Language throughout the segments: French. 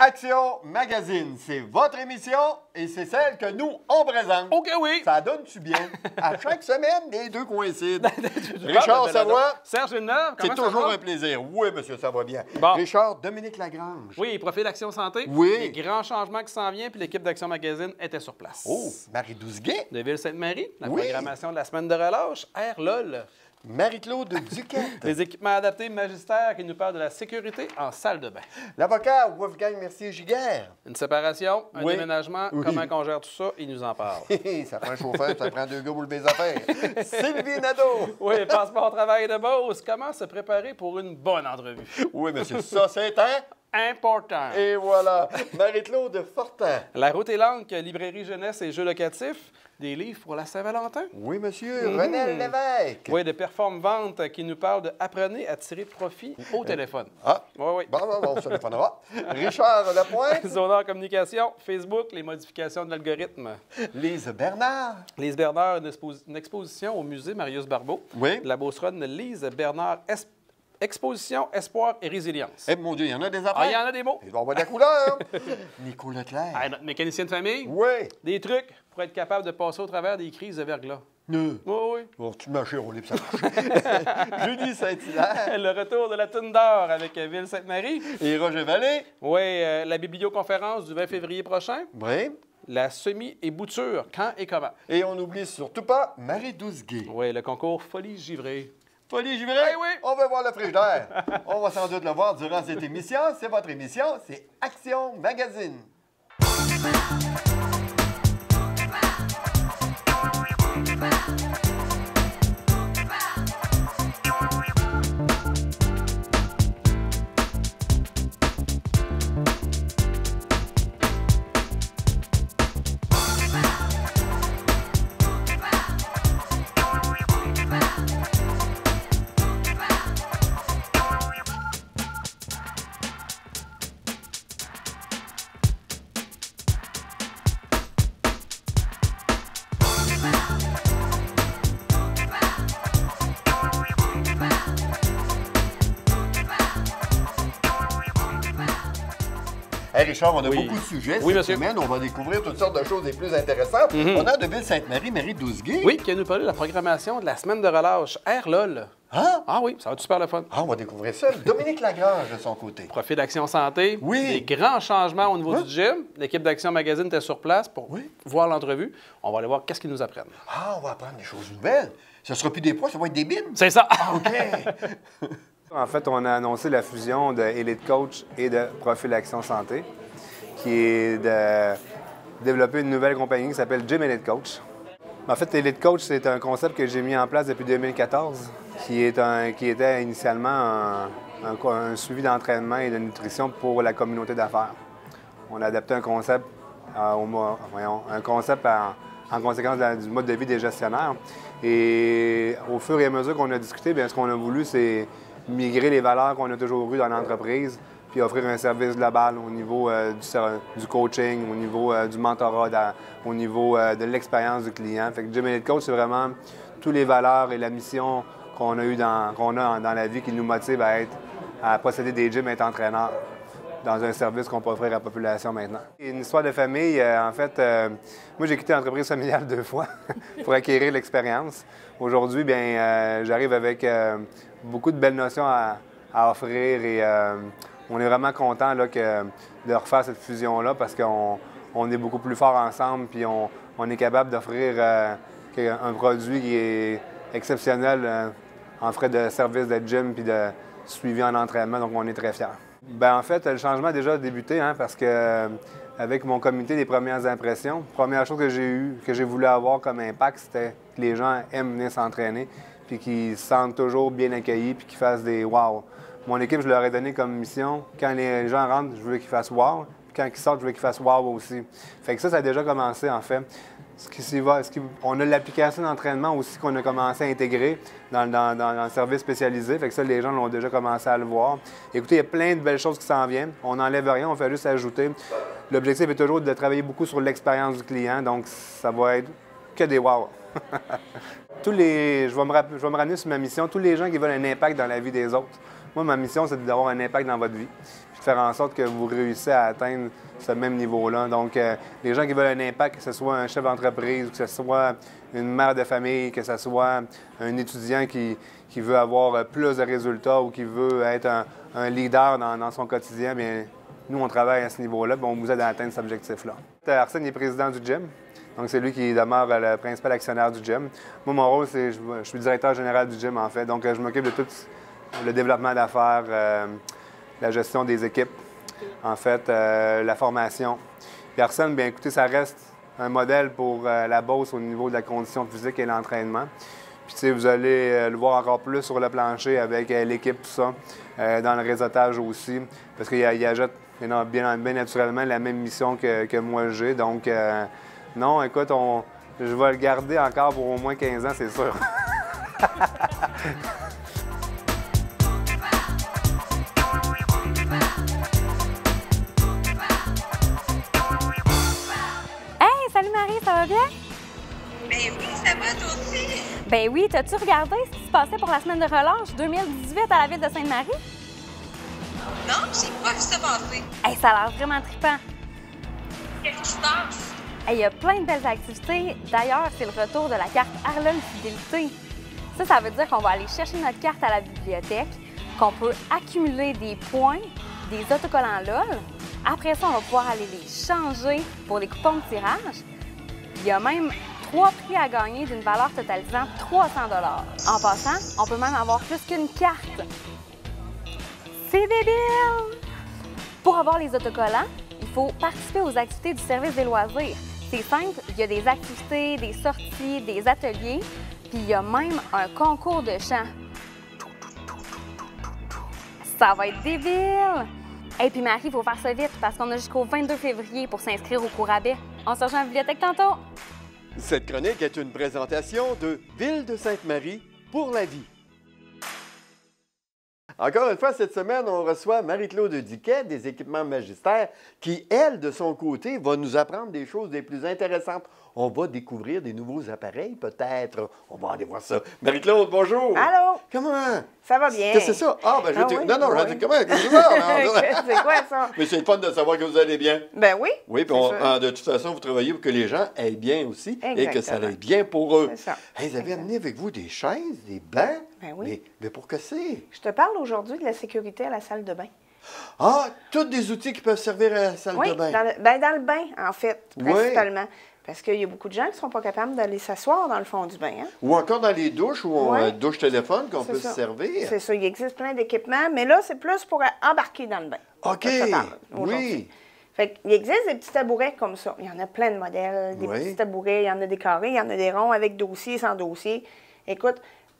Action Magazine, c'est votre émission et c'est celle que nous, on présente. OK, oui. Ça donne-tu bien? À chaque semaine, les deux coïncident. Richard Savoie. Serge Villeneuve, C'est comment ça toujours va? un plaisir. Oui, monsieur, ça va bien. Bon. Richard, Dominique Lagrange. Oui, Profil d'Action Santé. Oui. Les grands changements qui s'en viennent, puis l'équipe d'Action Magazine était sur place. Oh, Marie Douzguet. De Ville-Sainte-Marie, la Oui. programmation de la semaine de relâche, RLOL. Marie-Claude Duquette. Les équipements adaptés magistères qui nous parlent de la sécurité en salle de bain. L'avocat Wolfgang Mercier-Giguère. Une séparation, un Oui. déménagement, Oui. comment on gère tout ça, il nous en parle. Ça prend un chauffeur, ça prend deux gars pour lever les affaires. Sylvie Nadeau. Oui, passeport au travail de Beauce, comment se préparer pour une bonne entrevue? Oui, monsieur, ça c'est un. Important. Et voilà. Marie-Claude Fortin. La route est longue, librairie jeunesse et jeux locatifs, des livres pour la Saint-Valentin. Oui, monsieur. René Lévesque. Oui, de Perform Vente qui nous parle de apprenez à tirer profit au téléphone. Ah. Oui, oui. Bon, on se téléphonera. Richard Lapointe. Zonard Communication, Facebook, les modifications de l'algorithme. Lise Bernard. Lise Bernard, une exposition au musée Marius Barbeau. Oui. La Beauceronne Lise Bernard Exposition, Espoir et Résilience. Eh, mon Dieu, il y en a des affaires. Ah, il y en a des mots. Il doit y avoir de la couleur. Nico Leclerc. Ah, notre mécanicien de famille. Oui. Des trucs pour être capable de passer au travers des crises de verglas. Oui, oui. Oh, tu m'as chirolé, puis ça marche. Julie Saint-Hilaire. Le retour de la toune d'or avec Ville-Sainte-Marie. Et Roger Vallée. Oui, la biblioconférence du 20 février prochain. Oui. La semi et bouture, quand et comment. Et on n'oublie surtout pas Marie Douzguet. Oui, le concours Folie Givrée. Folie Givré, Eh oui. On va voir le frigidaire. On va sans doute le voir durant cette émission. C'est votre émission, c'est Action Magazine. Hey Richard, on a Oui. beaucoup de sujets Oui, cette monsieur. semaine. On va découvrir toutes sortes de choses les plus intéressantes. On a de Ville-Sainte-Marie, Marie Douzguet. Oui, qui va nous parler de la programmation de la semaine de relâche. RLOL. Hein? Ah oui, ça va être super le fun. Ah, on va découvrir ça. Dominique Lagrange de son côté. Profil d'Action Santé. Oui. Des grands changements au niveau du gym. L'équipe d'Action Magazine était sur place pour Oui. voir l'entrevue. On va aller voir qu'est-ce qu'ils nous apprennent. Ah, on va apprendre des choses nouvelles. Ce ne sera plus des poids, ça va être des bines. C'est ça. OK. En fait, on a annoncé la fusion de Elite Coach et de Profil Action Santé, qui est de développer une nouvelle compagnie qui s'appelle Gym Elite Coach. En fait, Elite Coach, c'est un concept que j'ai mis en place depuis 2014, qui était initialement un suivi d'entraînement et de nutrition pour la communauté d'affaires. On a adapté un concept, en conséquence du mode de vie des gestionnaires. Et au fur et à mesure qu'on a discuté, bien, ce qu'on a voulu, c'est migrer les valeurs qu'on a toujours eues dans l'entreprise, puis offrir un service global au niveau du coaching, au niveau du mentorat, au niveau de l'expérience du client. Fait que Gym Elite Coach, c'est vraiment toutes les valeurs et la mission qu'on a dans la vie qui nous motive à posséder des gyms et être entraîneur dans un service qu'on peut offrir à la population maintenant. Une histoire de famille, en fait, moi j'ai quitté l'entreprise familiale 2 fois pour acquérir l'expérience. Aujourd'hui, bien, j'arrive avec beaucoup de belles notions à offrir et on est vraiment content là, de refaire cette fusion-là parce qu'on est beaucoup plus fort ensemble puis on est capable d'offrir un produit qui est exceptionnel en frais de service de gym puis de suivi en entraînement, donc on est très fiers. Bien, en fait, le changement a déjà débuté parce que avec mon comité des premières impressions, la première chose que j'ai voulu avoir comme impact, c'était que les gens aiment venir s'entraîner puis qu'ils se sentent toujours bien accueillis puis qu'ils fassent des « wow ». Mon équipe, je leur ai donné comme mission, quand les gens rentrent, je veux qu'ils fassent « wow ». Puis quand ils sortent, je veux qu'ils fassent « wow » aussi. Fait que ça a déjà commencé, en fait. On a l'application d'entraînement aussi qu'on a commencé à intégrer dans le service spécialisé. Fait que ça, les gens l'ont déjà commencé à le voir. Écoutez, il y a plein de belles choses qui s'en viennent. On n'enlève rien, on fait juste ajouter. L'objectif est toujours de travailler beaucoup sur l'expérience du client. Donc, ça va être que des wow. Je vais me ramener sur ma mission. Tous les gens qui veulent un impact dans la vie des autres. Moi, ma mission, c'est d'avoir un impact dans votre vie. Puis de faire en sorte que vous réussissez à atteindre ce même niveau-là. Donc, les gens qui veulent un impact, que ce soit un chef d'entreprise, que ce soit une mère de famille, que ce soit un étudiant qui veut avoir plus de résultats ou qui veut être un leader dans son quotidien, bien, nous, on travaille à ce niveau-là, puis on vous aide à atteindre cet objectif-là. Arsène est président du gym, donc c'est lui qui demeure le principal actionnaire du gym. Moi, mon rôle, c'est je suis directeur général du gym, en fait, donc je m'occupe de tout le développement d'affaires, la gestion des équipes, en fait, la formation. Puis Arsène, bien écoutez, ça reste un modèle pour la Beauce au niveau de la condition physique et l'entraînement. Puis, tu sais, vous allez le voir encore plus sur le plancher avec l'équipe, tout ça, dans le réseautage aussi, parce qu'il ajoute bien naturellement la même mission que moi j'ai. Donc, non, écoute, je vais le garder encore pour au moins 15 ans, c'est sûr. Salut Marie, ça va bien? Ben oui, ça va toi aussi? Ben oui, t'as-tu regardé ce qui se passait pour la semaine de relâche 2018 à la ville de Sainte-Marie? Non, j'ai pas vu ça passer. Hey, ça a l'air vraiment trippant. Qu'est-ce qui se passe? Hey, il y a plein de belles activités. D'ailleurs, c'est le retour de la carte Arlon Fidélité. Ça veut dire qu'on va aller chercher notre carte à la bibliothèque, qu'on peut accumuler des points, des autocollants LOL. Après ça, on va pouvoir aller les changer pour des coupons de tirage. Il y a même 3 prix à gagner d'une valeur totalisant 300 $. En passant, on peut même avoir plus qu'une carte. C'est débile! Pour avoir les autocollants, il faut participer aux activités du service des loisirs. C'est simple, il y a des activités, des sorties, des ateliers, puis il y a même un concours de chant. Ça va être débile! Et puis Marie, il faut faire ça vite parce qu'on a jusqu'au 22 février pour s'inscrire au cours rabais. On se rejoint à la bibliothèque tantôt. Cette chronique est une présentation de Ville de Sainte-Marie pour la vie. Encore une fois, cette semaine, on reçoit Marie-Claude Diquet des équipements magistères qui, elle, de son côté, va nous apprendre des choses des plus intéressantes. On va découvrir des nouveaux appareils, peut-être. On va aller voir ça. Marie-Claude, bonjour! Allô? Comment? Ça va bien? Qu'est-ce que c'est ça? Ah, ben je oui? Non, non, Oui. comment? Qu'est-ce que c'est ça? C'est quoi ça? Mais c'est le fun de savoir que vous allez bien. Ben oui. Oui, puis c'est sûr. de toute façon, vous travaillez pour que les gens aillent bien aussi et que ça Exactement. aille bien pour eux. C'est ça. Hey, vous avez amené avec vous des chaises, des bancs? Ben oui. Mais pour que c'est? Je te parle aujourd'hui de la sécurité à la salle de bain. Ah, tous des outils qui peuvent servir à la salle Oui, de bain. dans le bain, en fait, Oui. principalement. Parce qu'il y a beaucoup de gens qui ne sont pas capables d'aller s'asseoir dans le fond du bain. Hein? Ou encore dans les douches où on Ouais. douche téléphone qu'on C'est peut ça. se servir. C'est ça, il existe plein d'équipements, mais là, c'est plus pour embarquer dans le bain. OK. Ça, je te parle aujourd'hui. Oui. Fait qu'il existe des petits tabourets comme ça. Il y en a plein de modèles, des Oui. petits tabourets, il y en a des carrés, il y en a des ronds avec dossier, sans dossier. Écoute,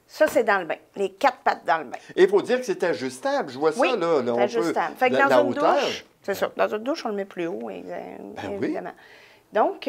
ça, c'est dans le bain. Les 4 pattes dans le bain. Et il faut dire que c'est ajustable. Je vois Oui, ça, là. c'est on peut- ajustable. Fait que la dans une hauteur. douche, c'est ça. Dans une douche, on le met plus haut, oui. évidemment. Donc,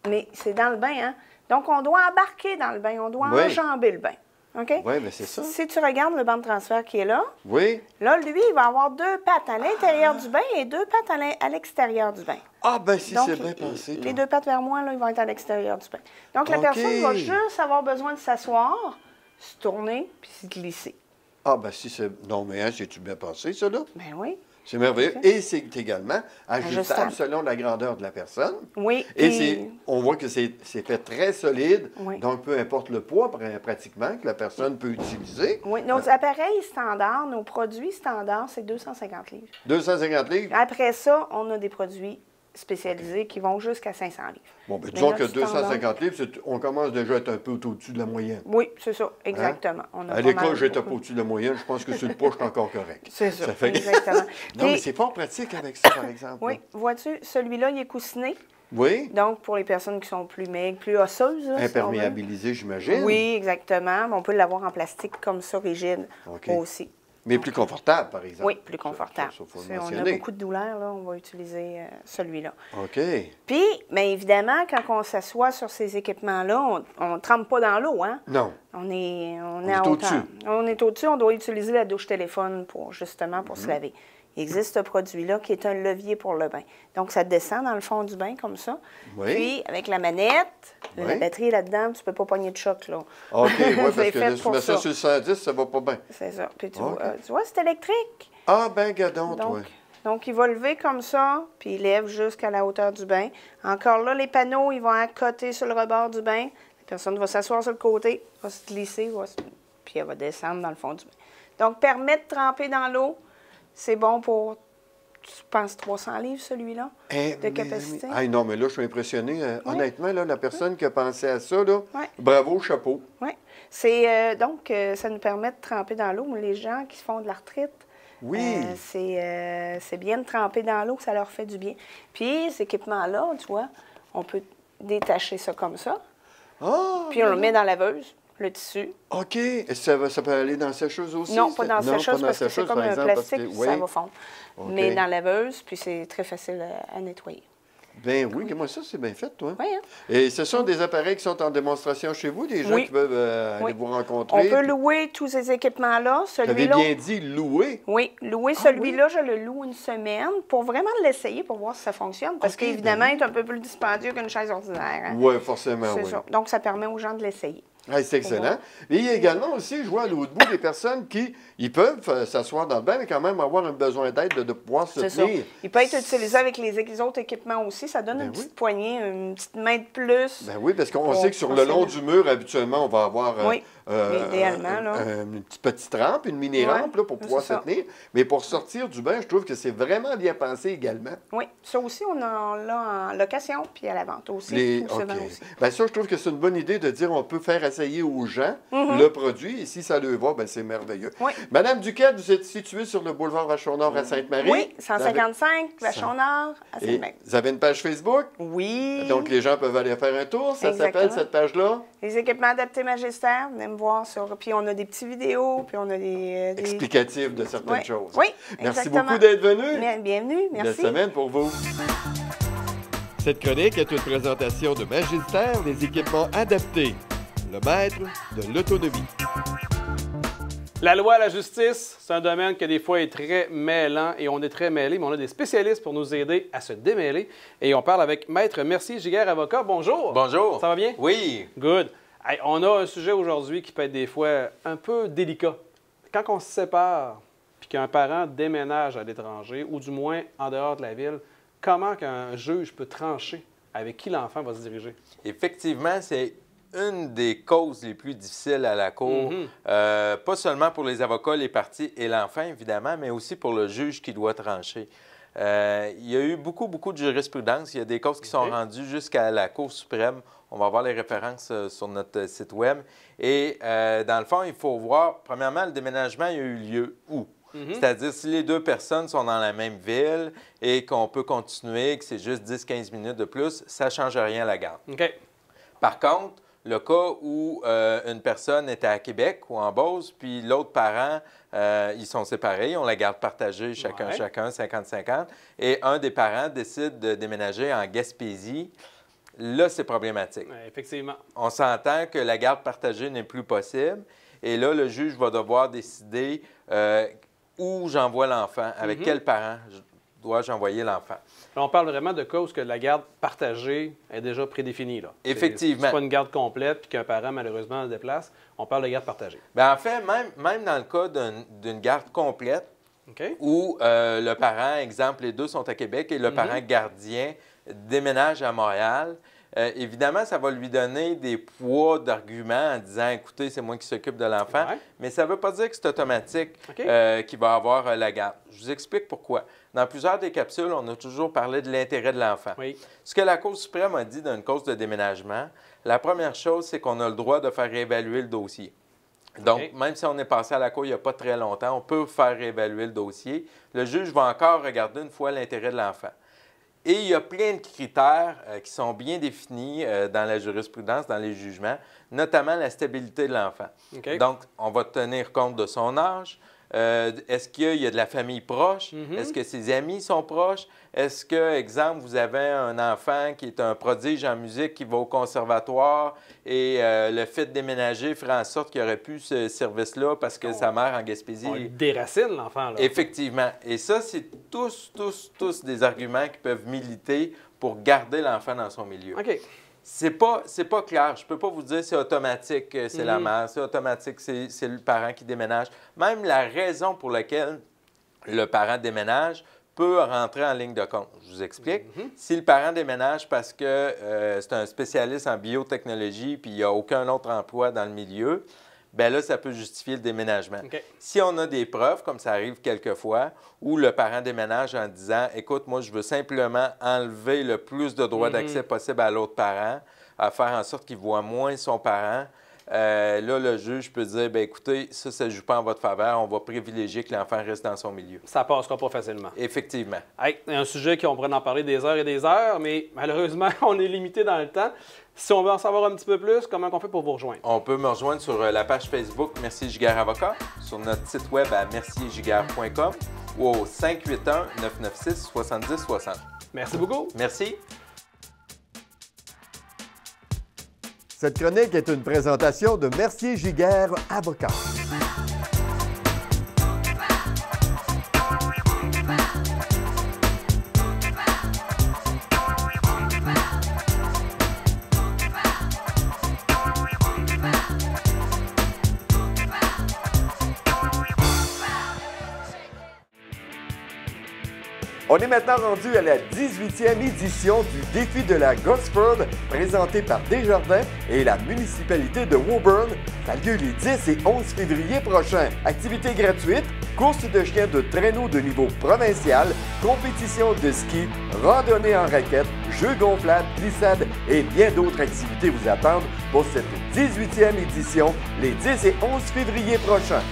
mais c'est dans le bain, hein? Donc, on doit embarquer dans le bain, on doit Oui. enjamber le bain. OK? Oui, mais c'est ça. Si tu regardes le banc de transfert qui est là, Oui. là, lui, il va avoir 2 pattes à l'intérieur du bain et 2 pattes à l'extérieur du bain. Ah, ben si, Donc, c'est bien pensé. les toi. 2 pattes vers moi, là, ils vont être à l'extérieur du bain. Donc, la OK. personne va juste avoir besoin de s'asseoir, se tourner, puis se glisser. Ah, ben si, c'est... Non, mais hein, c'est-tu bien pensé, ça, là? Ben oui. C'est merveilleux. Et c'est également ajustable Ajustable. selon la grandeur de la personne. Oui. Et puis- on voit que c'est fait très solide. Oui. Donc, peu importe le poids, pratiquement, que la personne peut utiliser. Oui, nos appareils standards, nos produits standards, c'est 250 livres. 250 livres. Après ça, on a des produits spécialisés qui vont jusqu'à 500 livres. Bon, ben Mais disons que notre 250 livres, on commence déjà à être un peu au-dessus de la moyenne. Oui, c'est ça, exactement. On a À pas l'école, mal j'étais pas beaucoup. au-dessus de la moyenne. Je pense que sur le poids, je suis encore correct. C'est ça, fait que- exactement. Non, mais Puis- c'est fort pratique avec ça, par exemple. Oui, vois-tu, celui-là, il est coussiné. Oui? Donc, pour les personnes qui sont plus maigres, plus osseuses. là, si on veut. Imperméabilisé, j'imagine. Oui, exactement. Mais on peut l'avoir en plastique comme ça, rigide, OK. aussi. Mais plus confortable, par exemple. Oui, plus confortable. Ça, faut le Si on a mentionner. beaucoup de douleur, là, on va utiliser celui-là. OK. Puis, bien évidemment, quand on s'assoit sur ces équipements-là, on ne trempe pas dans l'eau, hein? Non. On est est à hauteur. au-dessus. On est au-dessus, on doit utiliser la douche téléphone pour justement pour Mhm. se laver. Il existe ce produit-là qui est un levier pour le bain. Donc, ça descend dans le fond du bain comme ça. Oui. Puis, avec la manette, la Oui. batterie là-dedans, tu ne peux pas pogner de choc, là. OK, oui, parce C'est que fait là, tu pour mets ça ça. sur le 110, ça va pas bien. C'est ça. Puis, tu OK. vois, c'est électrique. Ah, ben, gadon, toi. Donc, il va lever comme ça, puis il lève jusqu'à la hauteur du bain. Encore là, les panneaux, ils vont accoter sur le rebord du bain. La personne va s'asseoir sur le côté, va se glisser, puis elle va descendre dans le fond du bain. Donc, permet de tremper dans l'eau. C'est bon pour, je pense, 300 livres, celui-là, de capacité. Ah, non, mais là, je suis impressionné. Honnêtement, là, la personne qui a pensé à ça, là, bravo, chapeau. Oui. Ça nous permet de tremper dans l'eau. Les gens qui font de l'arthrite, oui. C'est bien de tremper dans l'eau, ça leur fait du bien. Puis, cet équipement-là, tu vois, on peut détacher ça comme ça. Ah! Puis, on le met dans la laveuse, le tissu. OK. Est-ce que ça peut aller dans la sécheuse aussi? Non, pas dans la sécheuse parce que c'est comme un plastique, ça va fondre. OK. Mais dans la laveuse, puis c'est très facile à nettoyer. Ben oui, moi ça, c'est bien fait, toi. Oui, hein? Et ce sont des appareils qui sont en démonstration chez vous, des gens qui peuvent aller vous rencontrer? On peut louer tous ces équipements-là. Vous avez bien dit louer? Oui, louer celui-là, je le loue une semaine pour vraiment l'essayer, pour voir si ça fonctionne. Parce qu'évidemment, il est un peu plus dispendieux qu'une chaise ordinaire. Hein? Oui, forcément, oui. Ça. Donc, ça permet aux gens de l'essayer. Ah, c'est excellent. Et il y a également aussi, je vois à l'autre bout, des personnes qui ils peuvent s'asseoir dans le bain, mais quand même avoir un besoin d'aide de pouvoir se tenir. Il peut être utilisé avec les autres équipements aussi. Ça donne une petite poignée, une petite main de plus. Ben oui, parce qu'on sait que sur le long du mur, habituellement, on va avoir idéalement, là. Une petite rampe, une mini-rampe là, pour pouvoir se tenir. Mais pour sortir du bain, je trouve que c'est vraiment bien pensé également. Oui, ça aussi, on l'a en location, puis à la vente aussi. Bien, ça, je trouve que c'est une bonne idée de dire on peut faire essayer aux gens le produit, et si ça leur va, ben, c'est merveilleux. Oui. Madame Duquette, vous êtes située sur le boulevard Vachon-Nord à Sainte-Marie. Oui, 155 Vachon-Nord à Sainte-Marie. Vous avez une page Facebook? Oui. Donc, les gens peuvent aller faire un tour. Ça s'appelle, cette page-là? Les équipements adaptés magistères. Venez me voir sur... Puis, on a des petits vidéos, puis on a des... explicatifs de certaines choses. Oui, merci beaucoup d'être venu. Bienvenue, merci. Belle semaine pour vous. Cette chronique est une présentation de Magistère, des équipements adaptés. Le maître de l'autonomie. La loi, la justice, c'est un domaine qui des fois est très mêlant et on est très mêlés, mais on a des spécialistes pour nous aider à se démêler. Et on parle avec Maître Mercier Giguère, avocat. Bonjour. Bonjour. Ça va bien? Oui. Good. Hey, on a un sujet aujourd'hui qui peut être des fois un peu délicat. Quand on se sépare puis qu'un parent déménage à l'étranger ou du moins en dehors de la ville, comment qu'un juge peut trancher avec qui l'enfant va se diriger? Effectivement, c'est une des causes les plus difficiles à la Cour, pas seulement pour les avocats, les parties et l'enfant, évidemment, mais aussi pour le juge qui doit trancher. Il y a eu beaucoup de jurisprudence. Il y a des causes qui sont rendues jusqu'à la Cour suprême. On va voir les références sur notre site web. Et dans le fond, il faut voir, premièrement, le déménagement, il y a eu lieu où? C'est-à-dire, si les deux personnes sont dans la même ville et qu'on peut continuer, que c'est juste 10-15 minutes de plus, ça ne change rien à la garde. Par contre, le cas où une personne était à Québec ou en Beauce, puis l'autre parent, ils sont séparés, ont la garde partagée chacun, 50-50, et un des parents décide de déménager en Gaspésie, là, c'est problématique. Effectivement. On s'entend que la garde partagée n'est plus possible, et là, le juge va devoir décider où j'envoie l'enfant, avec quel parent dois-je envoyer l'enfant. Là, on parle vraiment de cas où la garde partagée est déjà prédéfinie. Là. Effectivement. C'est pas une garde complète puis qu'un parent, malheureusement, se déplace. On parle de garde partagée. Bien, en fait, même dans le cas d'une garde complète, où le parent, exemple, les deux sont à Québec et le parent gardien déménage à Montréal, évidemment, ça va lui donner des poids d'arguments en disant « Écoutez, c'est moi qui s'occupe de l'enfant mais ça ne veut pas dire que c'est automatique qu'il va avoir la garde. Je vous explique pourquoi. Dans plusieurs des capsules, on a toujours parlé de l'intérêt de l'enfant. Ce que la Cour suprême a dit d'une cause de déménagement, la première chose, c'est qu'on a le droit de faire réévaluer le dossier. Donc, même si on est passé à la Cour il n'y a pas très longtemps, on peut faire réévaluer le dossier. Le juge va encore regarder une fois l'intérêt de l'enfant. Et il y a plein de critères qui sont bien définis dans la jurisprudence, dans les jugements, notamment la stabilité de l'enfant. Donc, on va tenir compte de son âge. Est-ce qu'il y a de la famille proche? Est-ce que ses amis sont proches? Est-ce que, exemple, vous avez un enfant qui est un prodige en musique qui va au conservatoire et le fait de déménager ferait en sorte qu'il aurait pu ce service-là parce que sa mère en Gaspésie... On déracine l'enfant, là. Effectivement. Et ça, c'est tous des arguments qui peuvent militer pour garder l'enfant dans son milieu. C'est pas clair. Je ne peux pas vous dire c'est automatique, c'est la mère, c'est automatique, c'est le parent qui déménage. Même la raison pour laquelle le parent déménage, peut rentrer en ligne de compte. Je vous explique. Si le parent déménage parce que c'est un spécialiste en biotechnologie puis il n'y a aucun autre emploi dans le milieu, bien là, ça peut justifier le déménagement. OK. Si on a des preuves, comme ça arrive quelquefois, où le parent déménage en disant « Écoute, moi, je veux simplement enlever le plus de droits d'accès possible à l'autre parent, à faire en sorte qu'il voit moins son parent », là, le juge peut dire, bien, écoutez, ça ne joue pas en votre faveur, on va privilégier que l'enfant reste dans son milieu. Ça passera pas facilement. Effectivement. Hey, un sujet qu'on pourrait en parler des heures et des heures, mais malheureusement, on est limité dans le temps. Si on veut en savoir un petit peu plus, comment on fait pour vous rejoindre? On peut me rejoindre sur la page Facebook Merci Giguère Avocat, sur notre site web à merciergiguère.com ou au 581-996-7060. Merci beaucoup. Merci. Cette chronique est une présentation de Mercier Giguère Avocat. On est maintenant rendu à la 18e édition du Défi de la Gosford, présenté par Desjardins et la municipalité de Woburn. Ça a lieu les 10 et 11 février prochains. Activités gratuites, course de chiens de traîneau de niveau provincial, compétition de ski, randonnée en raquettes, jeux gonflables, glissades et bien d'autres activités vous attendent pour cette 18e édition les 10 et 11 février prochains.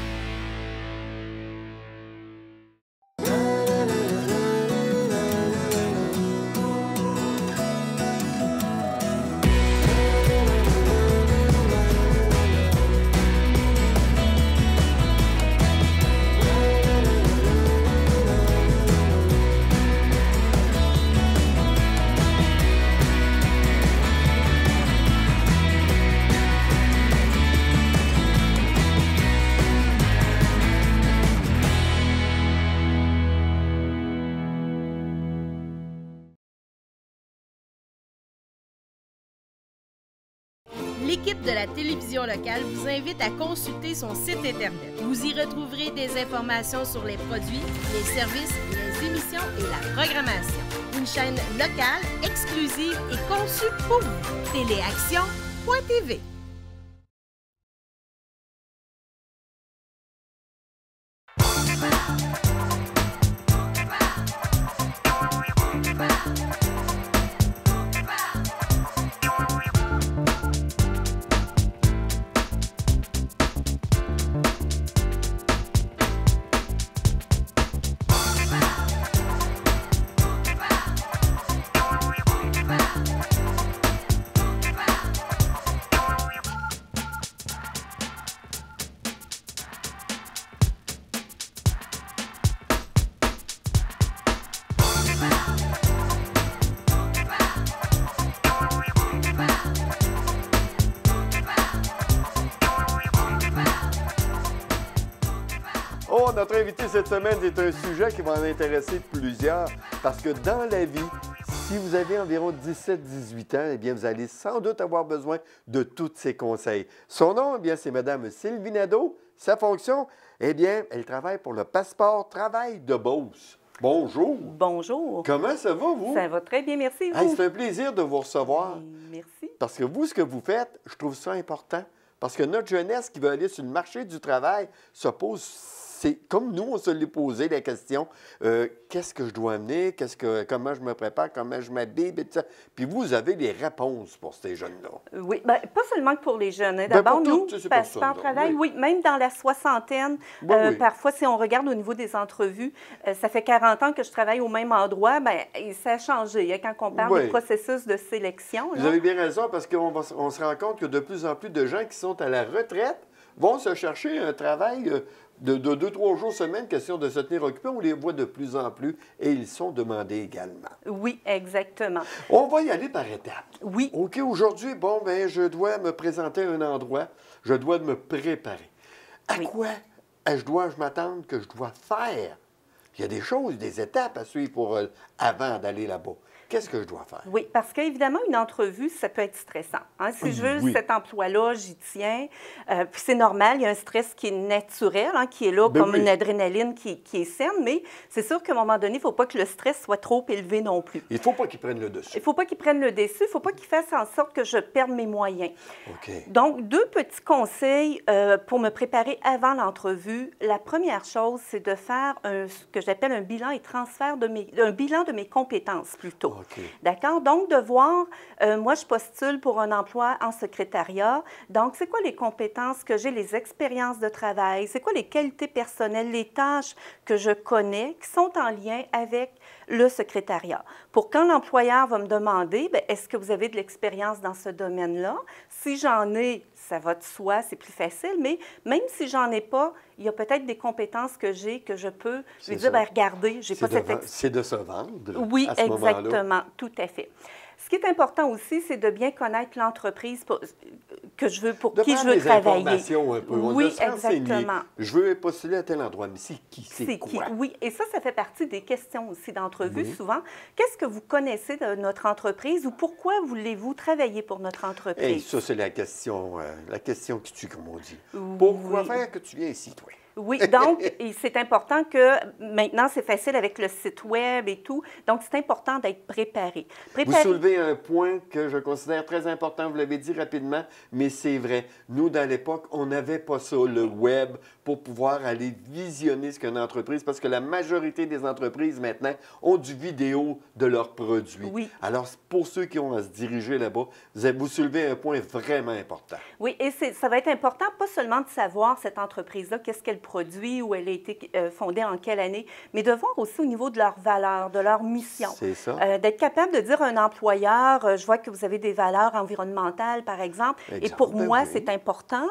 L'équipe de la télévision locale vous invite à consulter son site Internet. Vous y retrouverez des informations sur les produits, les services, les émissions et la programmation. Une chaîne locale, exclusive et conçue pour vous. Téléaction.tv. Oh, notre invité cette semaine est un sujet qui va en intéresser plusieurs parce que dans la vie, si vous avez environ 17-18 ans, eh bien, vous allez sans doute avoir besoin de tous ces conseils. Son nom, eh bien, c'est Mme Sylvie Nadeau. Sa fonction, eh bien, elle travaille pour le Passeport Travail de Beauce. Bonjour. Bonjour. Comment ça va, vous? Ça va très bien, merci. Vous? Hey, c'est un plaisir de vous recevoir. Merci. Parce que vous, ce que vous faites, je trouve ça important. Parce que notre jeunesse qui veut aller sur le marché du travail se pose, c'est comme nous, on se l'est posé la question, qu'est-ce que je dois amener, comment je me prépare, comment je m'habille, et tout ça. Puis vous avez des réponses pour ces jeunes-là. Oui, bien, pas seulement que pour les jeunes. Hein. D'abord, nous, Passeport Travail, oui, même dans la soixantaine, oui. Parfois, si on regarde au niveau des entrevues, ça fait 40 ans que je travaille au même endroit, bien, ça a changé hein, quand on parle du processus de sélection. Vous avez bien raison, parce qu'on se rend compte que de plus en plus de gens qui sont à la retraite vont se chercher un travail de 2-3 jours semaine, question de se tenir occupé. On les voit de plus en plus et ils sont demandés également. Oui, exactement. On va y aller par étapes. Oui. OK, aujourd'hui, bon, bien, je dois me présenter à un endroit, je dois me préparer. À quoi dois-je m'attendre que je dois faire il y a des choses, des étapes à suivre avant d'aller là-bas. Qu'est-ce que je dois faire? Oui, parce qu'évidemment, une entrevue, ça peut être stressant. Hein? Si je veux cet emploi-là, j'y tiens. Puis c'est normal, il y a un stress qui est naturel, hein, qui est là comme une adrénaline qui est saine, mais c'est sûr qu'à un moment donné, il ne faut pas que le stress soit trop élevé non plus. Il ne faut pas qu'il prenne le dessus. Il ne faut pas qu'il prenne le dessus, il ne faut pas qu'il fasse en sorte que je perde mes moyens. OK. Donc, 2 petits conseils pour me préparer avant l'entrevue. La première chose, c'est de faire ce que j'appelle un bilan et transfert un bilan de mes compétences plutôt. Okay. D'accord? Donc, de voir, moi, je postule pour un emploi en secrétariat. Donc, c'est quoi les compétences que j'ai, les expériences de travail? C'est quoi les qualités personnelles, les tâches que je connais qui sont en lien avec le secrétariat? Pour quand l'employeur va me demander, est-ce que vous avez de l'expérience dans ce domaine-là? Si j'en ai, ça va de soi, c'est plus facile, mais même si j'en ai pas, il y a peut-être des compétences que j'ai que je peux lui dire, regardez, j'ai pas cette expérience. C'est de se vendre. Oui, à ce exactement, tout à fait. Ce qui est important aussi, c'est de bien connaître l'entreprise que je veux, pour qui je veux travailler. Un peu. Oui, exactement. Je veux postuler à tel endroit, mais c'est qui, c'est quoi? Oui, et ça fait partie des questions aussi d'entrevue souvent. Qu'est-ce que vous connaissez de notre entreprise ou pourquoi voulez-vous travailler pour notre entreprise? Et ça, c'est la question qui tue, comme on dit. Pourquoi faire que tu viens ici, toi? Oui, donc, c'est important que maintenant, c'est facile avec le site Web et tout. Donc, c'est important d'être préparé. Vous soulevez un point que je considère très important. Vous l'avez dit rapidement, mais c'est vrai. Nous, dans l'époque, on n'avait pas ça, le Web, pour pouvoir aller visionner ce qu'une entreprise, parce que la majorité des entreprises, maintenant, ont du vidéo de leurs produits. Oui. Alors, pour ceux qui ont à se diriger là-bas, vous soulevez un point vraiment important. Oui, et ça va être important, pas seulement de savoir cette entreprise-là, qu'est-ce qu'elle produit, où elle a été fondée en quelle année, mais de voir aussi au niveau de leurs valeurs, de leur mission. C'est ça. D'être capable de dire à un employeur, je vois que vous avez des valeurs environnementales, par exemple, et pour moi, c'est important.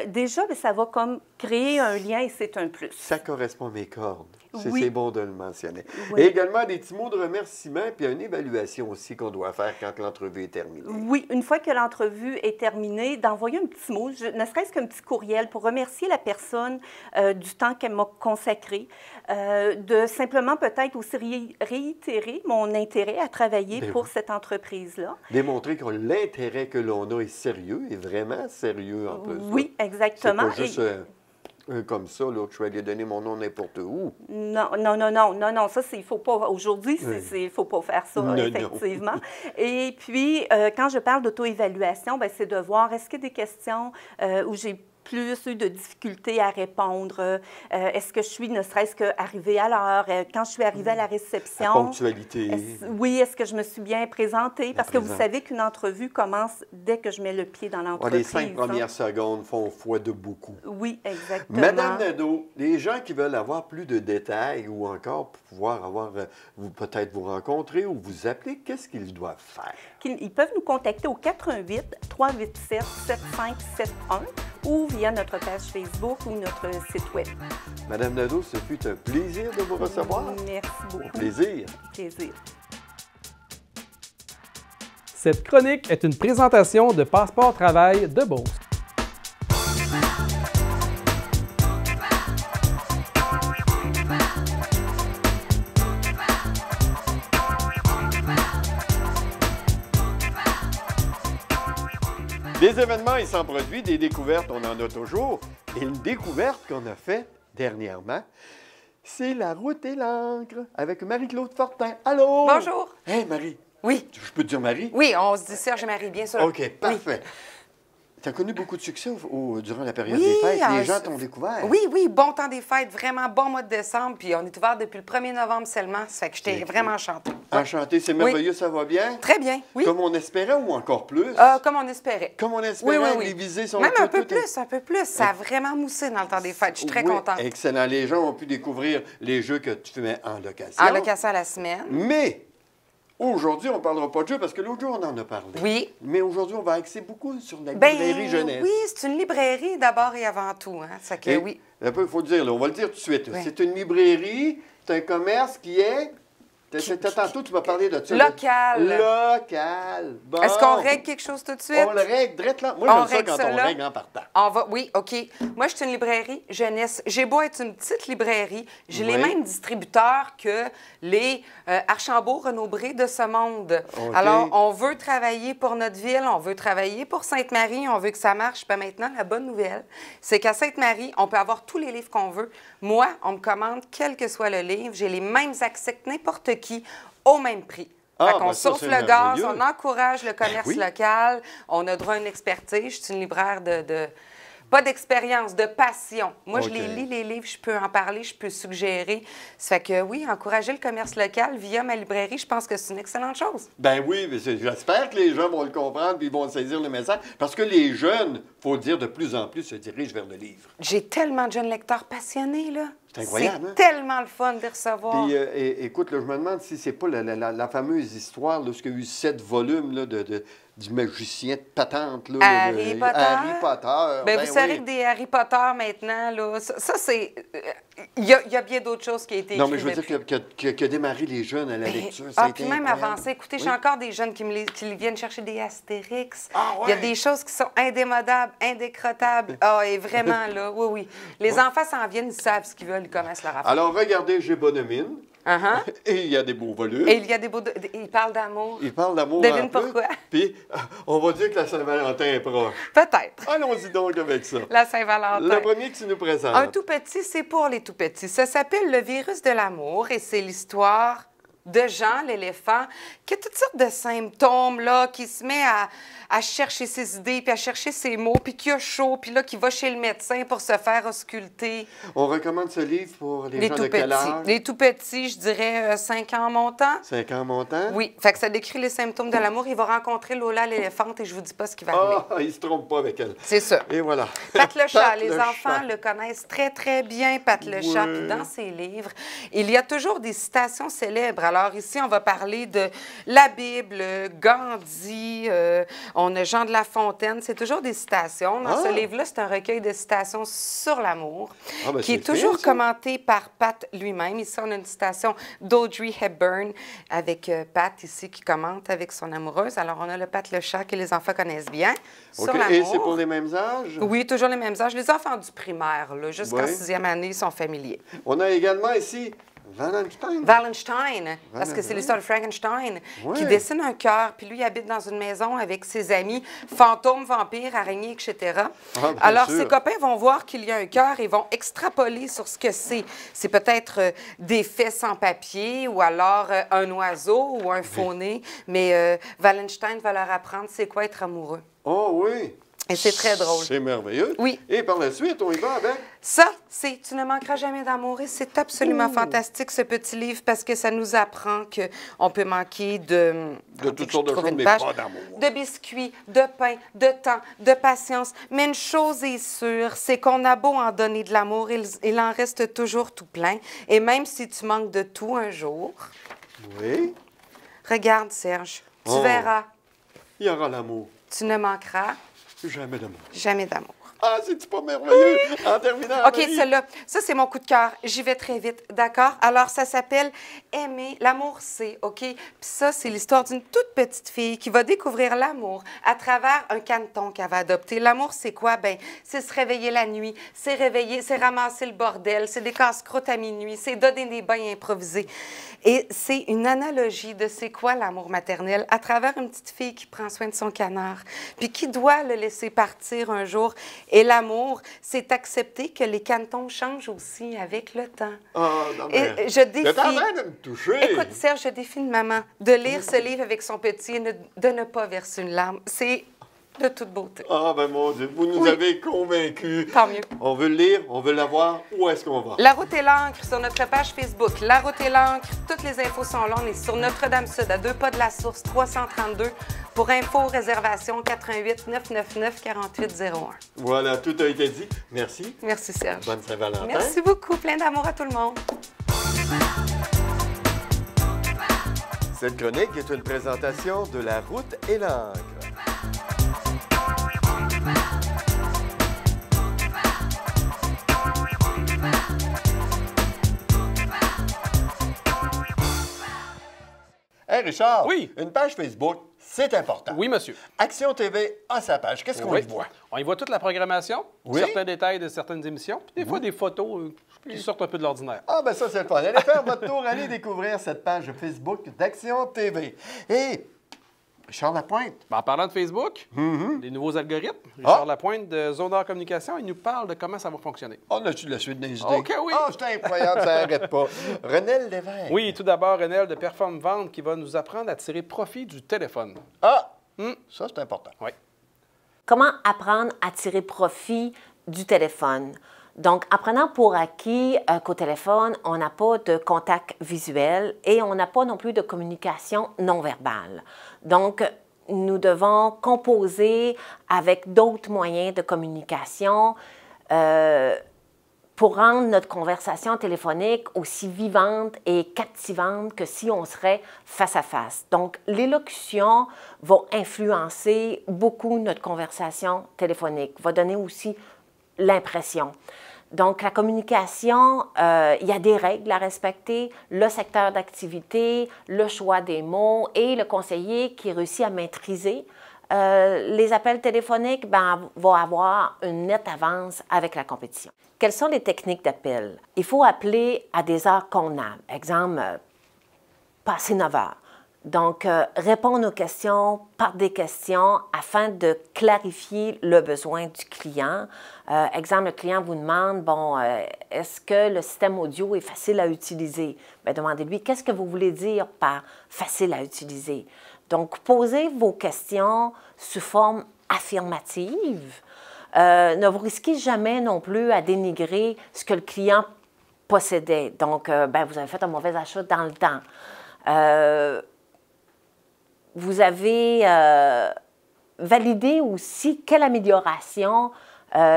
Déjà, ça va comme créer un lien et c'est un plus. Ça correspond à mes cordes. Oui. C'est bon de le mentionner. Oui. Et également des petits mots de remerciement, puis une évaluation aussi qu'on doit faire quand l'entrevue est terminée. Oui, une fois que l'entrevue est terminée, d'envoyer un petit mot, ne serait-ce qu'un petit courriel pour remercier la personne du temps qu'elle m'a consacré, de simplement peut-être aussi réitérer mon intérêt à travailler pour cette entreprise-là. Démontrer que l'intérêt que l'on a est sérieux, est vraiment sérieux en plus. Oui, exactement. C'est pas juste comme ça, là, que je vais aller donner mon nom n'importe où. Non, ça, il ne faut pas, aujourd'hui, il ne faut pas faire ça, effectivement. Non. Et puis, quand je parle d'auto-évaluation, c'est de voir, est-ce qu'il y a des questions où j'ai plus eu de difficultés à répondre? Est-ce que je suis, ne serait-ce qu'arrivée à l'heure? Quand je suis arrivée à la réception... La ponctualité. Est-ce que je me suis bien présentée? Parce que vous savez qu'une entrevue commence dès que je mets le pied dans l'entreprise. Les 5 premières secondes font foi de beaucoup. Oui, exactement. Madame Nadeau, les gens qui veulent avoir plus de détails ou encore pouvoir peut-être vous rencontrer ou vous appeler, qu'est-ce qu'ils doivent faire? Ils peuvent nous contacter au 418-387-7571 ou via notre page Facebook ou notre site Web. Madame Nadeau, ce fut un plaisir de vous recevoir. Merci beaucoup. Plaisir. Plaisir. Cette chronique est une présentation de Passeport Travail de Beauce. Des événements, il s'en produit, des découvertes, on en a toujours. Et une découverte qu'on a faite dernièrement, c'est la route et l'encre avec Marie-Claude Fortin. Allô? Bonjour. Hey, Marie. Oui. Je peux te dire Marie? Oui, on se dit Serge et Marie, bien sûr. OK, parfait. Oui. Tu as connu beaucoup de succès durant la période des fêtes. Les gens t'ont découvert. Oui, bon temps des fêtes, vraiment bon mois de décembre. Puis on est ouvert depuis le 1er novembre seulement. Ça fait que j'étais vraiment enchantée. Enchantée, c'est merveilleux, ça va bien? Très bien, oui. Comme on espérait ou encore plus? Comme on espérait. Comme on espérait, oui. Les visées sont même un peu plus. Ça a vraiment moussé dans le temps des fêtes. Je suis très contente. Excellent. Les gens ont pu découvrir les jeux que tu mets en location. En location à la semaine. Mais... aujourd'hui, on ne parlera pas de jeu parce que l'autre jour, on en a parlé. Oui. Mais aujourd'hui, on va axer beaucoup sur la librairie jeunesse. Oui, c'est une librairie d'abord et avant tout. Hein? Ça que, oui. Un peu, il faut le dire, là, on va le dire tout de suite. Oui. C'est une librairie, c'est un commerce qui est Tantôt, tu m'as parlé de ça. Local. Local. Bon. Est-ce qu'on règle quelque chose tout de suite? On le règle direct là. Moi, j'aime ça quand on règle en partant. Oui, OK. Moi, je suis une librairie jeunesse. J'ai beau être une petite librairie, j'ai les mêmes distributeurs que les Archambault, Renaud-Bré de ce monde. Okay. Alors, on veut travailler pour notre ville, on veut travailler pour Sainte-Marie, on veut que ça marche. Puis maintenant, la bonne nouvelle, c'est qu'à Sainte-Marie, on peut avoir tous les livres qu'on veut. Moi, on me commande quel que soit le livre. J'ai les mêmes accès que n'importe qui au même prix. On sauve le gaz, on encourage le commerce local, on a droit à une expertise. Je suis une libraire pas d'expérience, de passion. Moi, je les lis, les livres, je peux en parler, je peux suggérer. Ça fait que oui, encourager le commerce local via ma librairie, je pense que c'est une excellente chose. Ben oui, mais j'espère que les gens vont le comprendre et vont saisir le message. Parce que les jeunes, il faut le dire, de plus en plus se dirigent vers le livre. J'ai tellement de jeunes lecteurs passionnés, là. C'est incroyable, C'est tellement le fun de les recevoir. Puis, écoute, là, je me demande si c'est pas la fameuse histoire, là, qu'il y a eu 7 volumes là, du magicien de patente. Là, Harry Potter. Harry Potter. Ben, vous savez que des Harry Potter maintenant, là, ça c'est... Il y a bien d'autres choses qui ont été écrites. Non, mais je veux dire que démarrer les jeunes à la lecture, ça a été puis même incroyable. avancé. Écoutez, j'ai encore des jeunes qui viennent chercher des Astérix. Ah, ouais. Il y a des choses qui sont indémodables, indécrottables. Et vraiment, là, oui. Les enfants s'en viennent, ils savent ce qu'ils veulent, ils connaissent leur affaire. Alors, regardez, j'ai Bonhomine. Et il y a des beaux volumes. Et il y a des beaux... Il parle d'amour. Il parle d'amour. Devine pourquoi. Puis, on va dire que la Saint-Valentin est proche. Peut-être. Allons-y donc avec ça. La Saint-Valentin. Le premier que tu nous présentes. Un tout petit, c'est pour les tout petits. Ça s'appelle Le virus de l'amour et c'est l'histoire de Jean, l'éléphant, qui a toutes sortes de symptômes, là, qui se met à chercher ses idées, puis à chercher ses mots, puis qui a chaud, puis là, qui va chez le médecin pour se faire ausculter. On recommande ce livre pour les gens tout de quel âge? Les tout petits, je dirais 5 ans montant. 5 ans montant? Oui. Fait que ça décrit les symptômes de l'amour. Il va rencontrer Lola, l'éléphante, et je vous dis pas ce qui va arriver. Ah, il se trompe pas avec elle. C'est ça. Et voilà. Pat le chat. Pat Les le enfants chat. le connaissent très, très bien, Pat le chat. Puis dans ses livres, il y a toujours des citations célèbres. Alors ici, on va parler de la Bible, Gandhi, on a Jean de La Fontaine. C'est toujours des citations. Dans ce livre-là, c'est un recueil de citations sur l'amour qui est toujours commenté par Pat lui-même. Ici, on a une citation d'Audrey Hepburn avec Pat ici qui commente avec son amoureuse. Alors, on a le Pat le chat que les enfants connaissent bien sur l'amour. Et c'est pour les mêmes âges? Oui, toujours les mêmes âges. Les enfants du primaire, jusqu'en 6e année, sont familiers. On a également ici Wallenstein, parce que c'est l'histoire de Frankenstein, qui dessine un cœur, puis lui, il habite dans une maison avec ses amis, fantômes, vampires, araignées, etc. Alors, ses copains vont voir qu'il y a un cœur et vont extrapoler sur ce que c'est. C'est peut-être des faits sans papier, ou alors un oiseau ou un faux-né, mais Wallenstein va leur apprendre c'est quoi être amoureux. Oh oui! Et c'est très drôle. C'est merveilleux. Oui. Et par la suite, on y va avec? Ça, c'est « Tu ne manqueras jamais d'amour » et c'est absolument fantastique, ce petit livre, parce que ça nous apprend qu'on peut manquer de toutes sortes de choses, mais pas d'amour. De biscuits, de pain, de temps, de patience. Mais une chose est sûre, c'est qu'on a beau en donner de l'amour, il en reste toujours tout plein. Et même si tu manques de tout un jour... Oui? Regarde, Serge, tu verras. Il y aura l'amour. Tu ne manqueras... Jamais d'amour. Jamais d'amour. Ah, c'est-tu pas merveilleux? Oui. En terminant, OK, celle-là, ça, c'est mon coup de cœur. J'y vais très vite, d'accord? Alors, ça s'appelle « Aimer, l'amour, c'est », OK? Puis ça, c'est l'histoire d'une toute petite fille qui va découvrir l'amour à travers un caneton qu'elle va adopter. L'amour, c'est quoi? Bien, c'est se réveiller la nuit, c'est réveiller, c'est ramasser le bordel, c'est des casse-croûtes à minuit, c'est donner des bains improvisés. Et c'est une analogie de c'est quoi l'amour maternel à travers une petite fille qui prend soin de son canard, puis qui doit le laisser partir un jour. Et l'amour, c'est accepter que les canetons changent aussi avec le temps. Oh, non, mais... Et je défie... T'es en train de me toucher. Écoute, Serge, je défie une maman de lire ce livre avec son petit et de ne pas verser une larme. C'est de toute beauté. Ah, ben mon Dieu, vous nous avez convaincus. Tant mieux. On veut le lire, on veut l'avoir. Où est-ce qu'on va? La Route et l'encre sur notre page Facebook. La Route et l'encre, toutes les infos sont là. On est sur Notre-Dame-Sud, à 2 pas de la source, 332. Pour info, réservation, 88 999 4801. Voilà, tout a été dit. Merci. Merci, Serge. Bonne Saint-Valentin. Merci beaucoup. Plein d'amour à tout le monde. Cette chronique est une présentation de La Route et l'encre. Hey Richard, oui. Une page Facebook, c'est important. Oui, monsieur. Action TV a sa page. Qu'est-ce qu'on y voit? On y voit toute la programmation, certains détails de certaines émissions, puis des fois des photos qui sortent un peu de l'ordinaire. Ah, ben ça, c'est le fun. Allez faire votre tour, allez découvrir cette page Facebook d'Action TV. Et Richard Lapointe. En parlant de Facebook, des nouveaux algorithmes, Richard Lapointe de Zoneur Communication, il nous parle de comment ça va fonctionner. On a-tu la suite des idées? OK, oui. Oh, c'est incroyable, ça n'arrête pas. Renel Lévesque. Oui, tout d'abord, Renel de Perform Vente qui va nous apprendre à tirer profit du téléphone. Ah! Ça, c'est important. Oui. Comment apprendre à tirer profit du téléphone? Donc, en prenant pour acquis qu'au téléphone, on n'a pas de contact visuel et on n'a pas non plus de communication non verbale. Donc, nous devons composer avec d'autres moyens de communication pour rendre notre conversation téléphonique aussi vivante et captivante que si on serait face à face. Donc, l'élocution va influencer beaucoup notre conversation téléphonique, va donner aussi l'impression. Donc, la communication, il y a des règles à respecter, le secteur d'activité, le choix des mots et le conseiller qui réussit à maîtriser les appels téléphoniques va avoir une nette avance avec la compétition. Quelles sont les techniques d'appel? Il faut appeler à des heures convenables. Exemple, passer 9 heures. Donc, répondre aux questions par des questions afin de clarifier le besoin du client. Exemple, le client vous demande, bon, est-ce que le système audio est facile à utiliser? Bien, demandez-lui, qu'est-ce que vous voulez dire par facile à utiliser? Donc, posez vos questions sous forme affirmative. Ne vous risquez jamais non plus à dénigrer ce que le client possédait. Donc, vous avez fait un mauvais achat dans le temps. Vous avez validé aussi quelle amélioration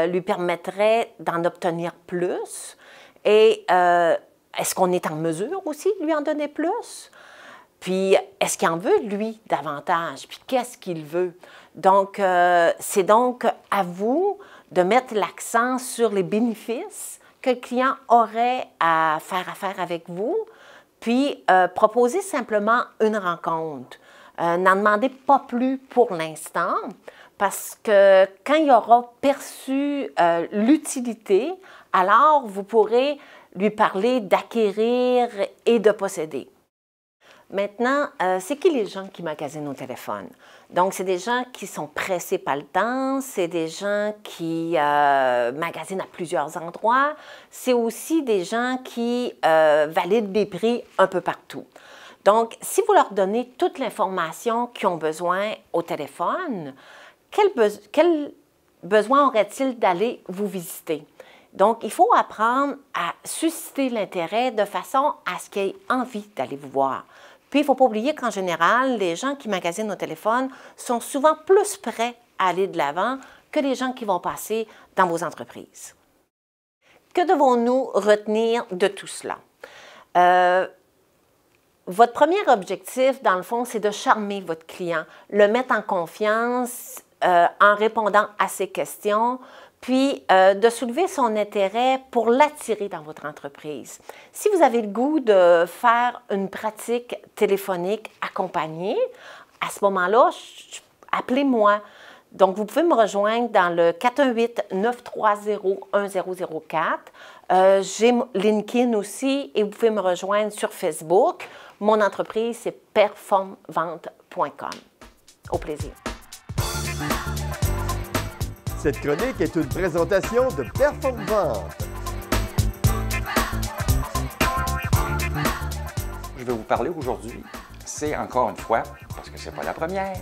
lui permettrait d'en obtenir plus et est-ce qu'on est en mesure aussi de lui en donner plus? Puis, est-ce qu'il en veut, lui, davantage? Puis, qu'est-ce qu'il veut? Donc, c'est donc à vous de mettre l'accent sur les bénéfices que le client aurait à faire affaire avec vous, puis proposer simplement une rencontre. N'en demandez pas plus pour l'instant, parce que quand il aura perçu l'utilité, alors vous pourrez lui parler d'acquérir et de posséder. Maintenant, c'est qui les gens qui magasinent au téléphone? Donc, c'est des gens qui sont pressés par le temps, c'est des gens qui magasinent à plusieurs endroits, c'est aussi des gens qui valident des prix un peu partout. Donc, si vous leur donnez toute l'information qu'ils ont besoin au téléphone, quel besoin auraient-ils d'aller vous visiter? Donc, il faut apprendre à susciter l'intérêt de façon à ce qu'ils aient envie d'aller vous voir. Puis, il ne faut pas oublier qu'en général, les gens qui magasinent au téléphone sont souvent plus prêts à aller de l'avant que les gens qui vont passer dans vos entreprises. Que devons-nous retenir de tout cela? Votre premier objectif, dans le fond, c'est de charmer votre client, le mettre en confiance en répondant à ses questions, puis de soulever son intérêt pour l'attirer dans votre entreprise. Si vous avez le goût de faire une pratique téléphonique accompagnée, à ce moment-là, appelez-moi. Donc, vous pouvez me rejoindre dans le 418-930-1004. J'ai LinkedIn aussi et vous pouvez me rejoindre sur Facebook. Mon entreprise, c'est performvente.com. Au plaisir. Cette chronique est une présentation de Perform Vente. Je vais vous parler aujourd'hui, c'est encore une fois, parce que ce n'est pas la première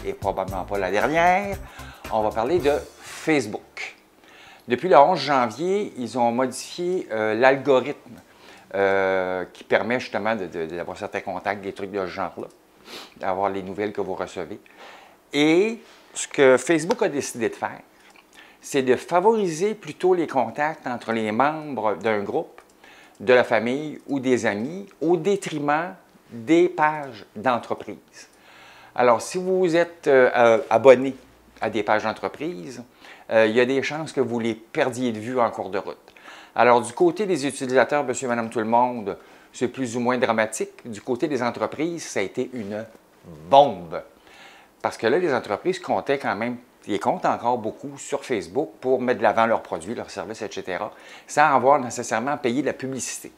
et probablement pas la dernière, on va parler de Facebook. Depuis le 11 janvier, ils ont modifié l'algorithme qui permet justement d'avoir certains contacts, des trucs de ce genre-là, d'avoir les nouvelles que vous recevez. Et ce que Facebook a décidé de faire, c'est de favoriser plutôt les contacts entre les membres d'un groupe, de la famille ou des amis, au détriment des pages d'entreprise. Alors, si vous êtes abonné à des pages d'entreprise, il y a des chances que vous les perdiez de vue en cours de route. Alors, du côté des utilisateurs, monsieur, madame, tout le monde, c'est plus ou moins dramatique. Du côté des entreprises, ça a été une bombe. Parce que là, les entreprises comptaient quand même, ils comptent encore beaucoup sur Facebook pour mettre de l'avant leurs produits, leurs services, etc., sans avoir nécessairement payé de la publicité.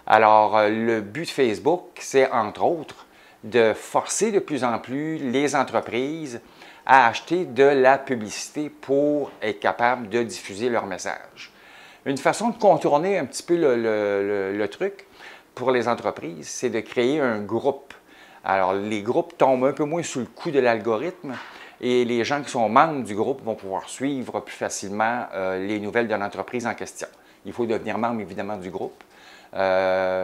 Alors, le but de Facebook, c'est entre autres de forcer de plus en plus les entreprises à acheter de la publicité pour être capable de diffuser leur message. Une façon de contourner un petit peu le truc pour les entreprises, c'est de créer un groupe. Alors, les groupes tombent un peu moins sous le coup de l'algorithme et les gens qui sont membres du groupe vont pouvoir suivre plus facilement les nouvelles de l'entreprise en question. Il faut devenir membre, évidemment, du groupe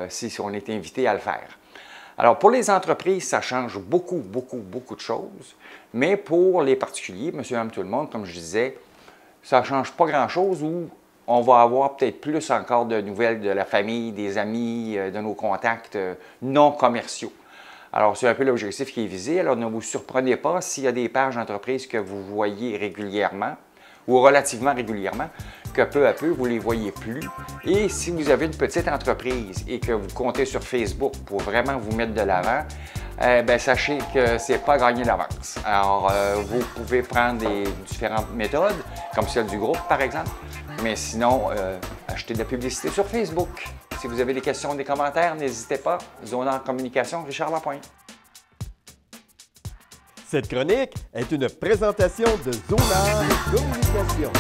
si on est invité à le faire. Alors, pour les entreprises, ça change beaucoup de choses, mais pour les particuliers, monsieur, madame, tout le monde, comme je disais, ça ne change pas grand-chose où on va avoir peut-être plus encore de nouvelles de la famille, des amis, de nos contacts non commerciaux. Alors, c'est un peu l'objectif qui est visé. Alors, ne vous surprenez pas s'il y a des pages d'entreprise que vous voyez régulièrement ou relativement régulièrement, que peu à peu, vous ne les voyez plus. Et si vous avez une petite entreprise et que vous comptez sur Facebook pour vraiment vous mettre de l'avant, bien, sachez que ce n'est pas gagné d'avance. Alors, vous pouvez prendre des différentes méthodes, comme celle du groupe, par exemple, mais sinon, achetez de la publicité sur Facebook. Si vous avez des questions, des commentaires, n'hésitez pas. Zonard Communication, Richard Lapointe. Cette chronique est une présentation de Zonard Communication.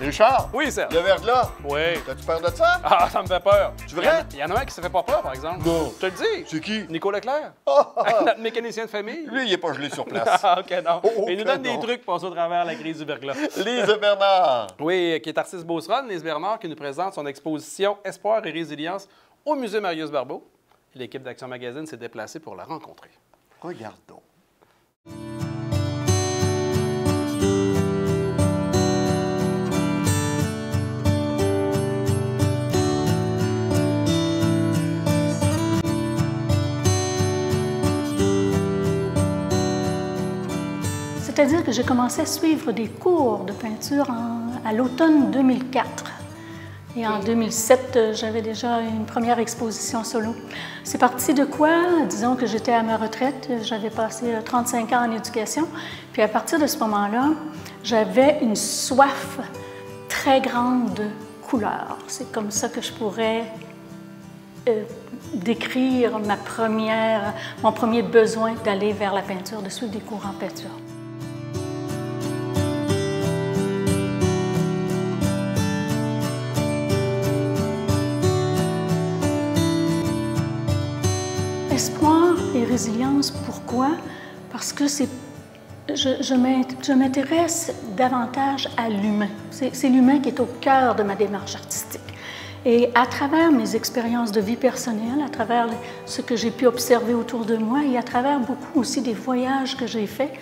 Richard? Oui, Serge. Le verglas? Oui. T'as-tu peur de ça? Ah, ça me fait peur. Tu vrai? Il y en a un qui se fait pas peur, par exemple. Non. Je te le dis. C'est qui? Nico Leclerc. Notre mécanicien de famille. Lui, il n'est pas gelé sur place. Ah, OK, non. Oh, il nous donne des trucs pour passer au travers la crise du verglas. Lise Bernard. Oui, qui est artiste Beauceron. Lise Bernard qui nous présente son exposition Espoir et résilience au musée Marius Barbeau. L'équipe d'Action Magazine s'est déplacée pour la rencontrer. Regardons. C'est-à-dire que j'ai commencé à suivre des cours de peinture à l'automne 2004. Et en 2007, j'avais déjà une première exposition solo. C'est parti de quoi? Disons que j'étais à ma retraite, j'avais passé 35 ans en éducation. Puis à partir de ce moment-là, j'avais une soif très grande de couleurs. C'est comme ça que je pourrais décrire mon premier besoin d'aller vers la peinture, de suivre des cours en peinture. Espoir et résilience, pourquoi? Parce que je m'intéresse davantage à l'humain. C'est l'humain qui est au cœur de ma démarche artistique. Et à travers mes expériences de vie personnelle, à travers ce que j'ai pu observer autour de moi et à travers beaucoup aussi des voyages que j'ai faits,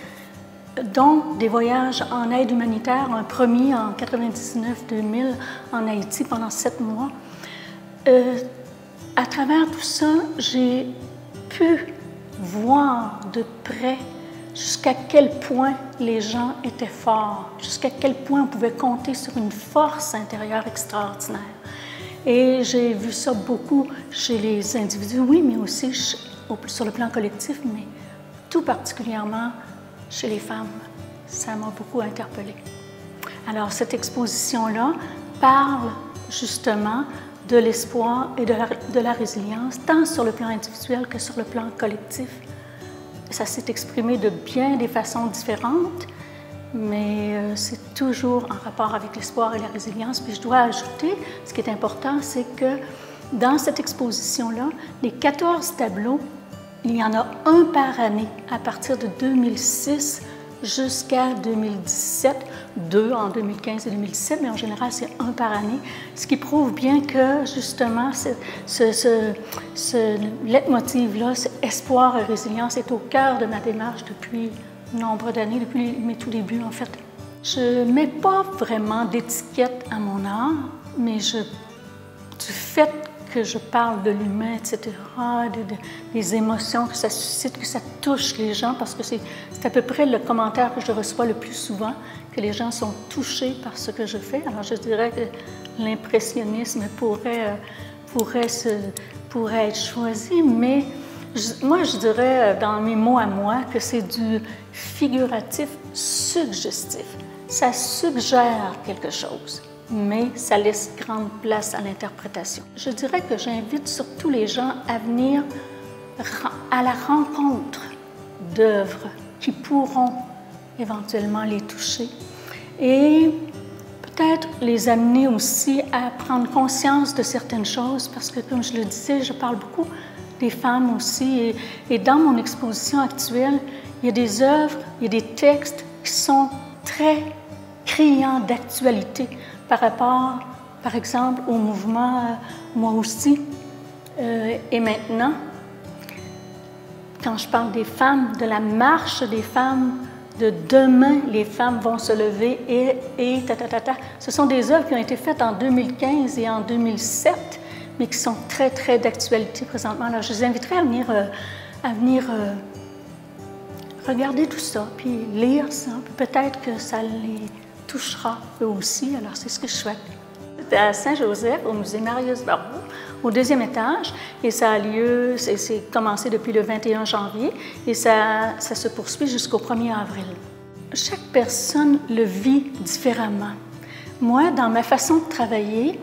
dont des voyages en aide humanitaire, un premier en 99-2000 en Haïti pendant 7 mois. À travers tout ça, j'ai pu voir de près jusqu'à quel point les gens étaient forts, jusqu'à quel point on pouvait compter sur une force intérieure extraordinaire. Et j'ai vu ça beaucoup chez les individus, oui, mais aussi sur le plan collectif, mais tout particulièrement chez les femmes. Ça m'a beaucoup interpellée. Alors, cette exposition-là parle justement de l'espoir et de la résilience, tant sur le plan individuel que sur le plan collectif. Ça s'est exprimé de bien des façons différentes, mais c'est toujours en rapport avec l'espoir et la résilience. Puis je dois ajouter, ce qui est important, c'est que dans cette exposition-là, les 14 tableaux, il y en a un par année à partir de 2006 jusqu'à 2017, 2 en 2015 et 2017, mais en général, c'est un par année, ce qui prouve bien que, justement, ce leitmotiv-là, espoir et résilience, est au cœur de ma démarche depuis nombre d'années, depuis mes tout débuts, en fait. Je ne mets pas vraiment d'étiquette à mon art, mais du fait que je parle de l'humain, etc., des émotions que ça suscite, que ça touche les gens, parce que c'est à peu près le commentaire que je reçois le plus souvent, que les gens sont touchés par ce que je fais. Alors je dirais que l'impressionnisme pourrait être choisi, mais moi je dirais dans mes mots à moi que c'est du figuratif suggestif. Ça suggère quelque chose, mais ça laisse grande place à l'interprétation. Je dirais que j'invite surtout les gens à venir à la rencontre d'œuvres qui pourront éventuellement les toucher et peut-être les amener aussi à prendre conscience de certaines choses parce que, comme je le disais, je parle beaucoup des femmes aussi et dans mon exposition actuelle, il y a des œuvres, il y a des textes qui sont très criants d'actualité par rapport, par exemple, au mouvement « Moi aussi ». Et maintenant, quand je parle des femmes, de la marche des femmes, de demain, les femmes vont se lever et ce sont des œuvres qui ont été faites en 2015 et en 2007, mais qui sont très, très d'actualité présentement. Alors, je les inviterai à venir regarder tout ça, puis lire ça. Peut-être que ça les touchera eux aussi. Alors, c'est ce que je souhaite. C'était à Saint-Joseph, au musée Marius-Barbeau, au 2e étage, et ça a lieu, c'est commencé depuis le 21 janvier, et ça se poursuit jusqu'au 1er avril. Chaque personne le vit différemment. Moi, dans ma façon de travailler,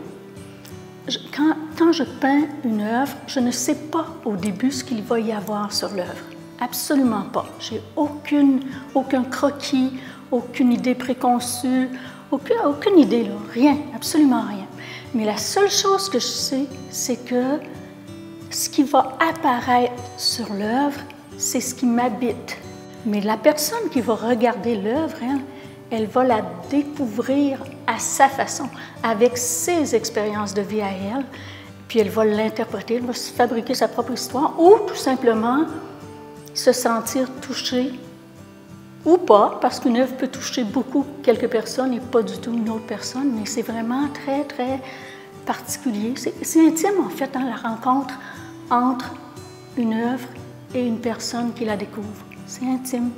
quand je peins une œuvre, je ne sais pas au début ce qu'il va y avoir sur l'œuvre. Absolument pas. J'ai aucun croquis, aucune idée préconçue, aucune idée, là, rien, absolument rien. Mais la seule chose que je sais, c'est que ce qui va apparaître sur l'œuvre, c'est ce qui m'habite. Mais la personne qui va regarder l'œuvre, elle va la découvrir à sa façon, avec ses expériences de vie à elle, puis elle va l'interpréter, elle va se fabriquer sa propre histoire, ou tout simplement se sentir touchée, ou pas, parce qu'une œuvre peut toucher quelques personnes et pas du tout une autre personne, mais c'est vraiment très, très particulier. C'est intime, en fait, la rencontre entre une œuvre et une personne qui la découvre. C'est intime.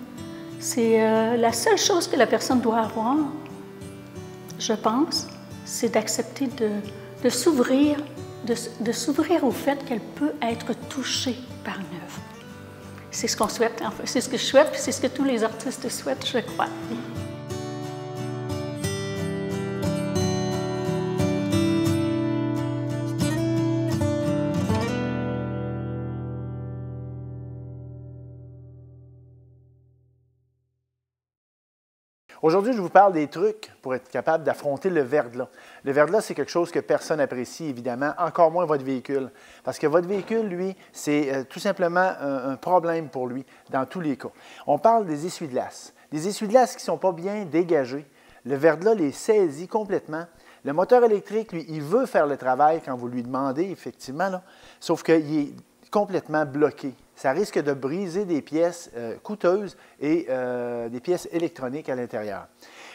C'est la seule chose que la personne doit avoir, je pense, c'est d'accepter de s'ouvrir, de s'ouvrir au fait qu'elle peut être touchée par une œuvre. C'est ce qu'on souhaite, en fait. C'est ce que je souhaite, puis c'est ce que tous les artistes souhaitent, je crois. Aujourd'hui, je vous parle des trucs pour être capable d'affronter le verglas. Le verglas, c'est quelque chose que personne n'apprécie, évidemment, encore moins votre véhicule. Parce que votre véhicule, lui, c'est tout simplement un problème pour lui, dans tous les cas. On parle des essuie-glaces. Des essuie-glaces qui ne sont pas bien dégagés. Le verglas les saisit complètement. Le moteur électrique, lui, il veut faire le travail quand vous lui demandez, effectivement, là, sauf qu'il est complètement bloqué. Ça risque de briser des pièces coûteuses et des pièces électroniques à l'intérieur.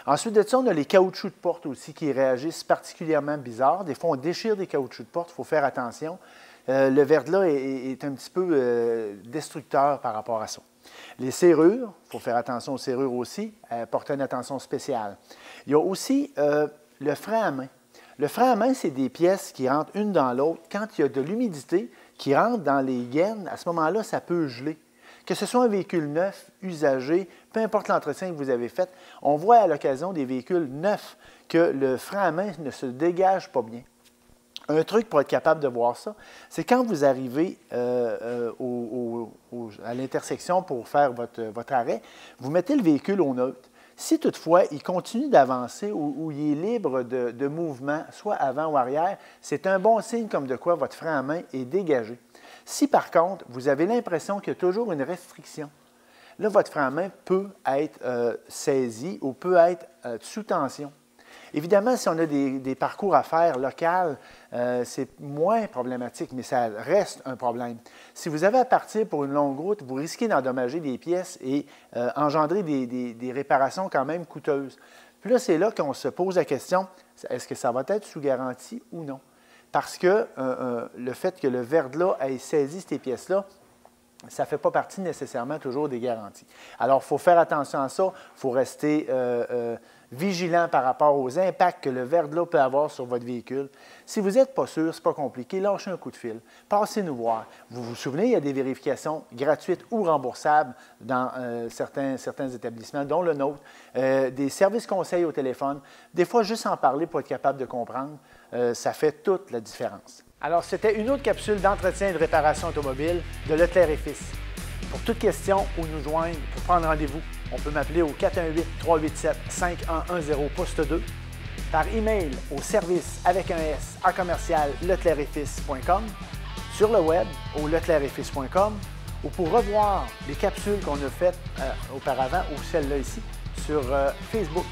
Ensuite de ça, on a les caoutchoucs de porte aussi qui réagissent particulièrement bizarres. Des fois, on déchire des caoutchoucs de porte, il faut faire attention. Le verglas est un petit peu destructeur par rapport à ça. Les serrures, il faut faire attention aux serrures aussi, porter une attention spéciale. Il y a aussi le frein à main. Le frein à main, c'est des pièces qui rentrent une dans l'autre. Quand il y a de l'humidité qui rentre dans les gaines, à ce moment-là, ça peut geler. Que ce soit un véhicule neuf, usagé, peu importe l'entretien que vous avez fait, on voit à l'occasion des véhicules neufs que le frein à main ne se dégage pas bien. Un truc pour être capable de voir ça, c'est quand vous arrivez à l'intersection pour faire votre arrêt, vous mettez le véhicule au neutre. Si toutefois, il continue d'avancer ou il est libre de mouvement, soit avant ou arrière, c'est un bon signe comme de quoi votre frein à main est dégagé. Si par contre, vous avez l'impression qu'il y a toujours une restriction, là, votre frein à main peut être saisi ou peut être sous tension. Évidemment, si on a des parcours à faire local, c'est moins problématique, mais ça reste un problème. Si vous avez à partir pour une longue route, vous risquez d'endommager des pièces et engendrer des réparations quand même coûteuses. Puis là, c'est là qu'on se pose la question, est-ce que ça va être sous garantie ou non? Parce que le fait que le verglas ait saisi ces pièces-là, ça ne fait pas partie nécessairement toujours des garanties. Alors, il faut faire attention à ça, il faut rester vigilant par rapport aux impacts que le verglas peut avoir sur votre véhicule. Si vous n'êtes pas sûr, ce n'est pas compliqué, lâchez un coup de fil, passez nous voir. Vous vous souvenez, il y a des vérifications gratuites ou remboursables dans certains établissements, dont le nôtre, des services conseils au téléphone. Des fois, juste en parler pour être capable de comprendre, ça fait toute la différence. Alors, c'était une autre capsule d'entretien et de réparation automobile de Leclerc et Fils. Pour toute question ou nous joindre, pour prendre rendez-vous, on peut m'appeler au 418-387-5110 poste 2, par email au service avec un S à commercial leclercetfils.com, sur le web au leclercetfils.com ou pour revoir les capsules qu'on a faites auparavant ou celle-là ici sur Facebook.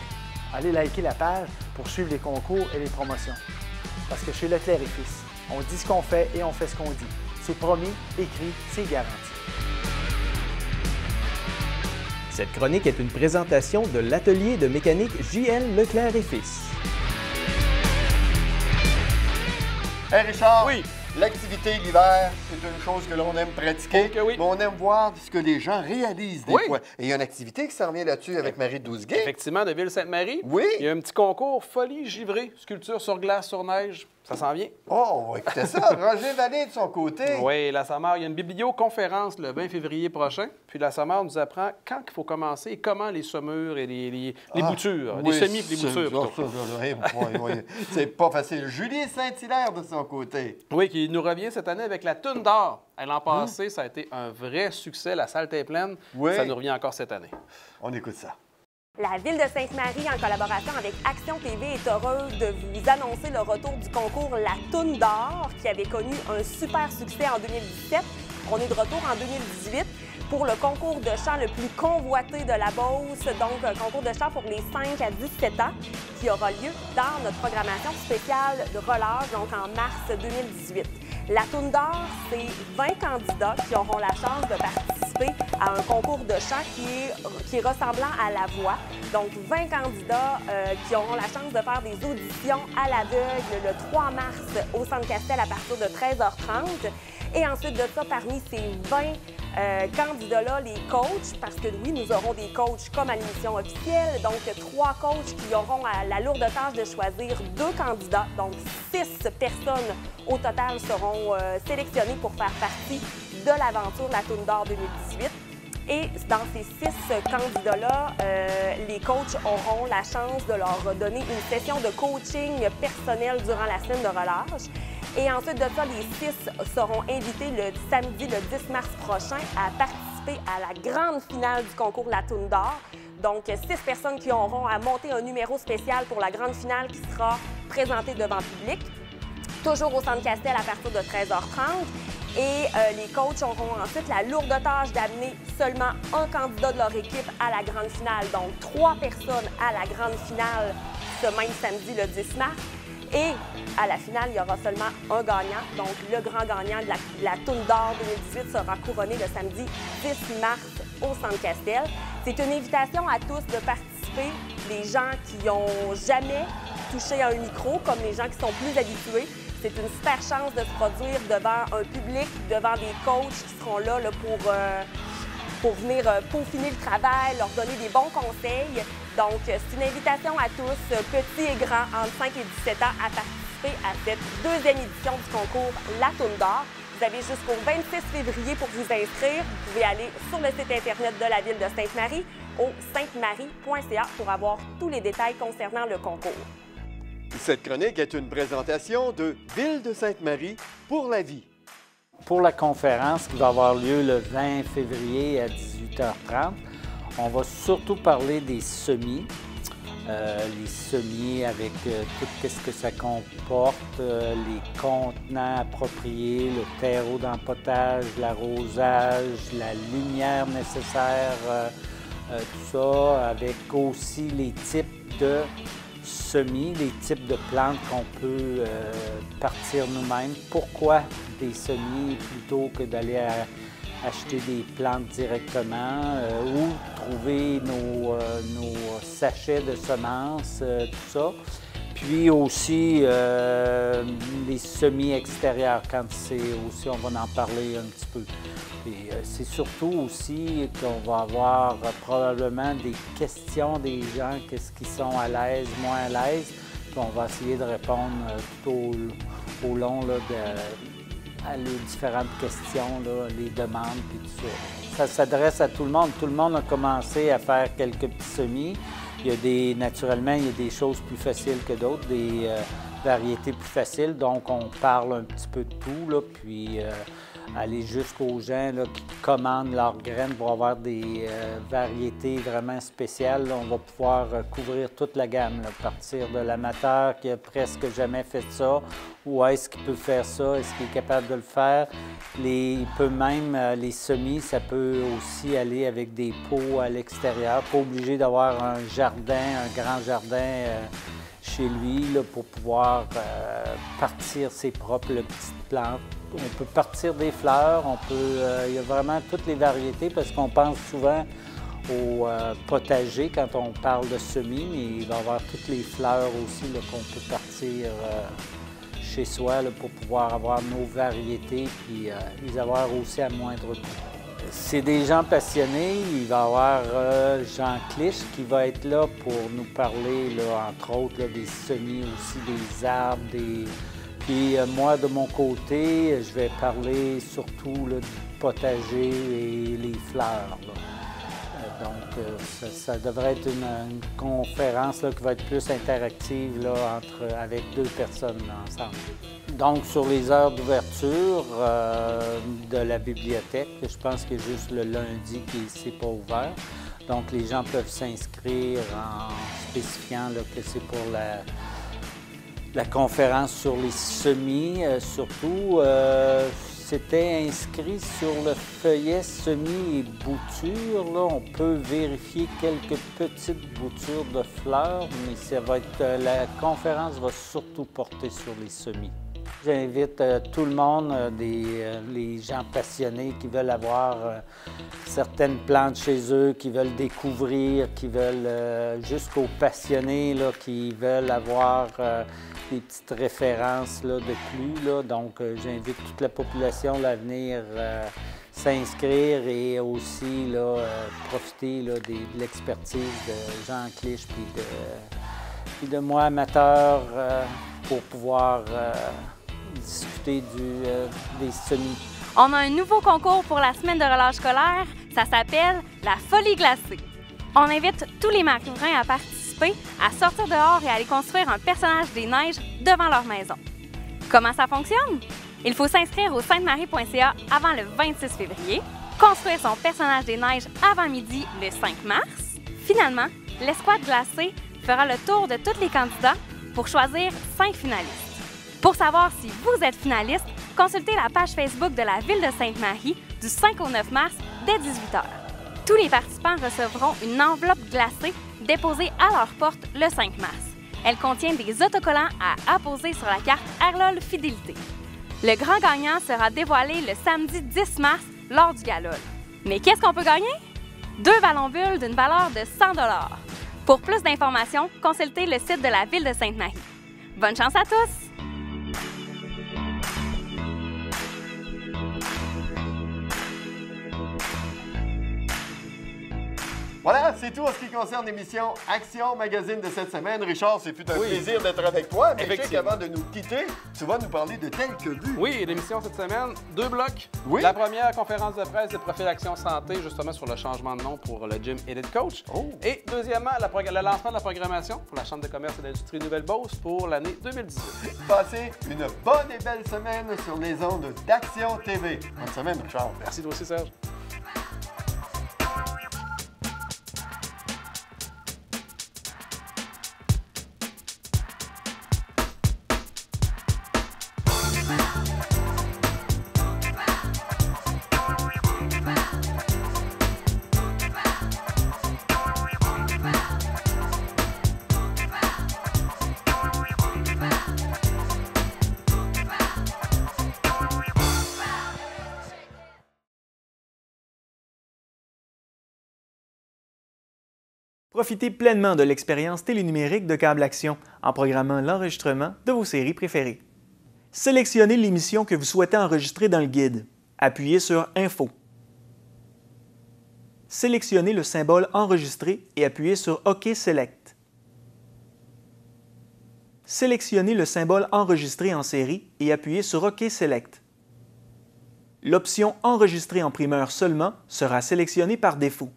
Allez liker la page pour suivre les concours et les promotions. Parce que chez Leclerc et Fils, on dit ce qu'on fait et on fait ce qu'on dit. C'est promis, écrit, c'est garanti. Cette chronique est une présentation de l'atelier de mécanique JL Leclerc et Fils. Hey Richard! Oui. L'activité l'hiver, c'est une chose que l'on aime pratiquer, oui. mais on aime voir ce que les gens réalisent des fois. Et il y a une activité qui s'en vient là-dessus avec Marie Douzeguet. Effectivement, de Ville-Sainte-Marie. Oui. Il y a un petit concours folie givrée, sculpture sur glace, sur neige. Ça s'en vient. Oh, écoutez ça. Roger Vallée de son côté. Oui, la SAMAR, il y a une biblioconférence le 20 février prochain. Puis la SAMAR nous apprend quand il faut commencer et comment les saumures et les boutures, les semis et les boutures. C'est pas facile. Julie Saint-Hilaire de son côté. Oui, qui nous revient cette année avec la Toune d'or. L'an passé, ça a été un vrai succès. La salle était pleine. Oui. Ça nous revient encore cette année. On écoute ça. La Ville de Sainte-Marie, en collaboration avec Action TV, est heureuse de vous annoncer le retour du concours La Toune d'or, qui avait connu un super succès en 2017. On est de retour en 2018 pour le concours de chant le plus convoité de la Beauce, donc un concours de chant pour les 5 à 17 ans, qui aura lieu dans notre programmation spéciale de relâche, donc en mars 2018. La Toune d'or, c'est 20 candidats qui auront la chance de participer à un concours de chant qui est ressemblant à la voix. Donc, 20 candidats qui auront la chance de faire des auditions à l'aveugle le 3 mars au Centre Castel à partir de 13h30. Et ensuite de ça, parmi ces 20 candidats-là, les coachs, parce que oui, nous aurons des coachs comme à l'émission officielle, donc 3 coachs qui auront la lourde tâche de choisir 2 candidats, donc 6 personnes au total seront sélectionnées pour faire partie de l'aventure La Toune d'Or 2018. Et dans ces 6 candidats-là, les coachs auront la chance de leur donner une session de coaching personnel durant la semaine de relâche. Et ensuite de ça, les 6 seront invités le samedi, le 10 mars prochain, à participer à la grande finale du concours La Toune d'Or. Donc, 6 personnes qui auront à monter un numéro spécial pour la grande finale qui sera présentée devant le public, toujours au Centre Castel à partir de 13h30. Et les coachs auront ensuite la lourde tâche d'amener seulement un candidat de leur équipe à la grande finale. Donc, 3 personnes à la grande finale ce même samedi, le 10 mars. Et à la finale, il y aura seulement un gagnant. Donc, le grand gagnant de la Toune d'Or 2018 sera couronné le samedi 10 mars au Centre Castel. C'est une invitation à tous de participer, les gens qui n'ont jamais touché à un micro, comme les gens qui sont plus habitués. C'est une super chance de se produire devant un public, devant des coachs qui seront là, pour venir peaufiner le travail, leur donner des bons conseils. Donc, c'est une invitation à tous, petits et grands, entre 5 et 17 ans, à participer à cette 2e édition du concours La Toune d'Or. Vous avez jusqu'au 26 février pour vous inscrire. Vous pouvez aller sur le site Internet de la Ville de Sainte-Marie, au saintemarie.ca, pour avoir tous les détails concernant le concours. Cette chronique est une présentation de Ville de Sainte-Marie pour la vie. Pour la conférence qui va avoir lieu le 20 février à 18h30, on va surtout parler des semis. Les semis avec tout ce que ça comporte, les contenants appropriés, le terreau d'empotage, l'arrosage, la lumière nécessaire, tout ça, avec aussi les types de semis, les types de plantes qu'on peut partir nous-mêmes. Pourquoi des semis plutôt que d'aller acheter des plantes directement ou trouver nos sachets de semences, tout ça. Puis aussi les semis extérieurs, quand c'est aussi, on va en parler un petit peu. C'est surtout aussi qu'on va avoir probablement des questions des gens, qu'est-ce qu'ils sont à l'aise, moins à l'aise. Puis on va essayer de répondre tout au long là, à les différentes questions, là, les demandes, puis tout ça. Ça s'adresse à tout le monde. Tout le monde a commencé à faire quelques petits semis. Naturellement, il y a des choses plus faciles que d'autres, des variétés plus faciles. Donc, on parle un petit peu de tout, là, puis aller jusqu'aux gens là, qui commandent leurs graines pour avoir des variétés vraiment spéciales. Là, on va pouvoir couvrir toute la gamme, là, partir de l'amateur qui a presque jamais fait ça, ou est-ce qu'il peut faire ça, est-ce qu'il est capable de le faire. Il peut même, les semis, ça peut aussi aller avec des pots à l'extérieur, pas obligé d'avoir un jardin, un grand jardin chez lui là, pour pouvoir partir ses propres petites plantes. On peut partir des fleurs, il y a vraiment toutes les variétés parce qu'on pense souvent au potager quand on parle de semis, mais il va y avoir toutes les fleurs aussi là, qu'on peut partir chez soi là, pour pouvoir avoir nos variétés puis les avoir aussi à moindre coût. C'est des gens passionnés. Il va y avoir Jean Clich qui va être là pour nous parler, là, entre autres, là, des semis aussi, des arbres, Puis moi, de mon côté, je vais parler surtout là, du potager et les fleurs. Là. Donc, ça devrait être une conférence là, qui va être plus interactive là, avec 2 personnes là, ensemble. Donc, sur les heures d'ouverture de la bibliothèque, je pense que juste le lundi qui n'est pas ouvert. Donc, les gens peuvent s'inscrire en spécifiant là, que c'est pour la conférence sur les semis. Surtout, c'était inscrit sur le feuillet semis et boutures. Là, on peut vérifier quelques petites boutures de fleurs, mais ça va être, la conférence va surtout porter sur les semis. J'invite tout le monde, les gens passionnés qui veulent avoir certaines plantes chez eux, qui veulent découvrir, qui veulent, jusqu'aux passionnés là, qui veulent avoir des petites références là, de plus. Là. Donc, j'invite toute la population là, à venir s'inscrire et aussi là, profiter là, de l'expertise de Jean Clich puis de moi, amateur, pour pouvoir discuter des semis. On a un nouveau concours pour la semaine de relâche scolaire. Ça s'appelle la Folie glacée. On invite tous les marins à participer, à sortir dehors et à aller construire un personnage des neiges devant leur maison. Comment ça fonctionne? Il faut s'inscrire au saintemarie.ca avant le 26 février, construire son personnage des neiges avant midi le 5 mars. Finalement, l'escouade glacée fera le tour de tous les candidats pour choisir 5 finalistes. Pour savoir si vous êtes finaliste, consultez la page Facebook de la Ville de Sainte-Marie du 5 au 9 mars dès 18h. Tous les participants recevront une enveloppe glacée déposée à leur porte le 5 mars. Elle contient des autocollants à apposer sur la carte Arlol Fidélité. Le grand gagnant sera dévoilé le samedi 10 mars lors du Galol. Mais qu'est-ce qu'on peut gagner? 2 ballons bulles d'une valeur de 100 $. Pour plus d'informations, consultez le site de la Ville de Sainte-Marie. Bonne chance à tous! Voilà, c'est tout en ce qui concerne l'émission Action Magazine de cette semaine. Richard, c'est fut un plaisir d'être avec toi. Mais je sais qu'avant de nous quitter, tu vas nous parler de Tel que vu. Oui, l'émission cette semaine, 2 blocs. Oui. La première, conférence de presse de Profil Action Santé, justement sur le changement de nom pour le Gym Elite Coach. Oh. Et deuxièmement, le lancement de la programmation pour la Chambre de commerce et d'industrie Nouvelle-Beauce pour l'année 2018. Passez une bonne et belle semaine sur les ondes d'Action TV. Bonne semaine, Richard. Merci toi aussi, Serge. Profitez pleinement de l'expérience télénumérique de Câble Action en programmant l'enregistrement de vos séries préférées. Sélectionnez l'émission que vous souhaitez enregistrer dans le guide. Appuyez sur Info. Sélectionnez le symbole Enregistrer et appuyez sur OK Select. Sélectionnez le symbole Enregistrer en série et appuyez sur OK Select. L'option Enregistrer en primeur seulement sera sélectionnée par défaut.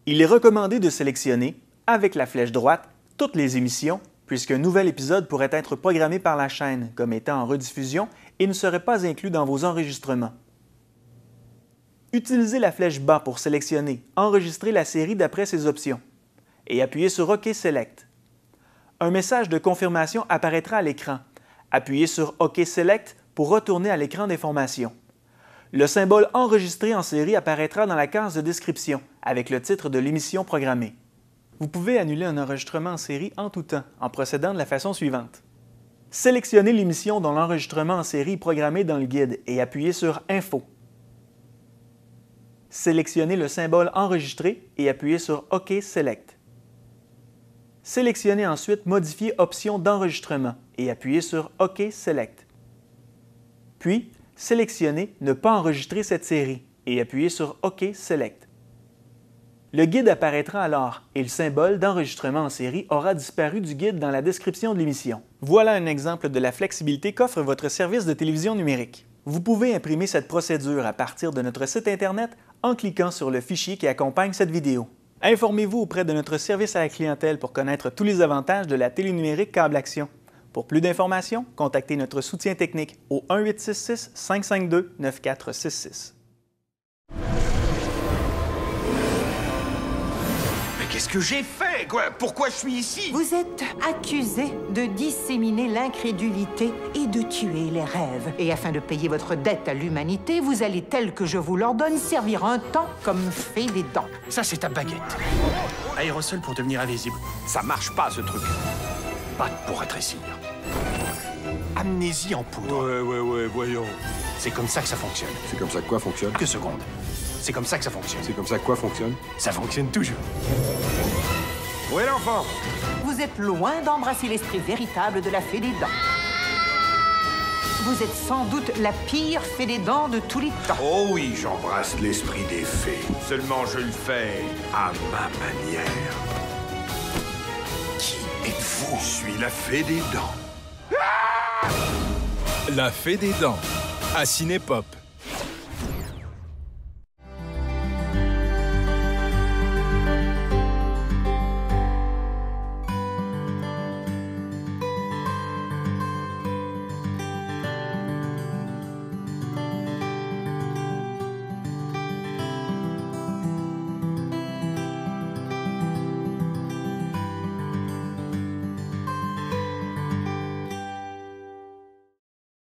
Il est recommandé de sélectionner, avec la flèche droite, toutes les émissions, puisqu'un nouvel épisode pourrait être programmé par la chaîne comme étant en rediffusion et ne serait pas inclus dans vos enregistrements. Utilisez la flèche bas pour sélectionner « Enregistrer la série d'après ces options » et appuyez sur OK Select. Un message de confirmation apparaîtra à l'écran. Appuyez sur OK Select pour retourner à l'écran d'information. Le symbole « Enregistrer en série » apparaîtra dans la case de description avec le titre de l'émission programmée. Vous pouvez annuler un enregistrement en série en tout temps en procédant de la façon suivante. Sélectionnez l'émission dont l'enregistrement en série est programmé dans le guide et appuyez sur « Info ». Sélectionnez le symbole « Enregistrer » et appuyez sur « OK Select ». Sélectionnez ensuite « Modifier option d'enregistrement » et appuyez sur « OK Select ». Puis, sélectionnez « Ne pas enregistrer cette série » et appuyez sur « OK Select ». Le guide apparaîtra alors et le symbole d'enregistrement en série aura disparu du guide dans la description de l'émission. Voilà un exemple de la flexibilité qu'offre votre service de télévision numérique. Vous pouvez imprimer cette procédure à partir de notre site Internet en cliquant sur le fichier qui accompagne cette vidéo. Informez-vous auprès de notre service à la clientèle pour connaître tous les avantages de la télé numérique Câble Action. Pour plus d'informations, contactez notre soutien technique au 1-866-552-9466. Mais qu'est-ce que j'ai fait, quoi? Pourquoi je suis ici? Vous êtes accusé de disséminer l'incrédulité et de tuer les rêves. Et afin de payer votre dette à l'humanité, vous allez, tel que je vous l'ordonne, servir un temps comme fée des dents. Ça, c'est ta baguette. Aérosol pour devenir invisible. Ça marche pas, ce truc. Pâte pour rétrécir. Amnésie en poudre. Ouais, voyons. C'est comme ça que ça fonctionne. C'est comme ça que quoi fonctionne? Quelques secondes. C'est comme ça que ça fonctionne. C'est comme ça que quoi fonctionne? Ça fonctionne toujours. Où est l'enfant? Vous êtes loin d'embrasser l'esprit véritable de la fée des dents. Vous êtes sans doute la pire fée des dents de tous les temps. Oh oui, j'embrasse l'esprit des fées. Seulement je le fais à ma manière. Qui êtes-vous? Je suis la fée des dents. La fée des dents, à Cinépop.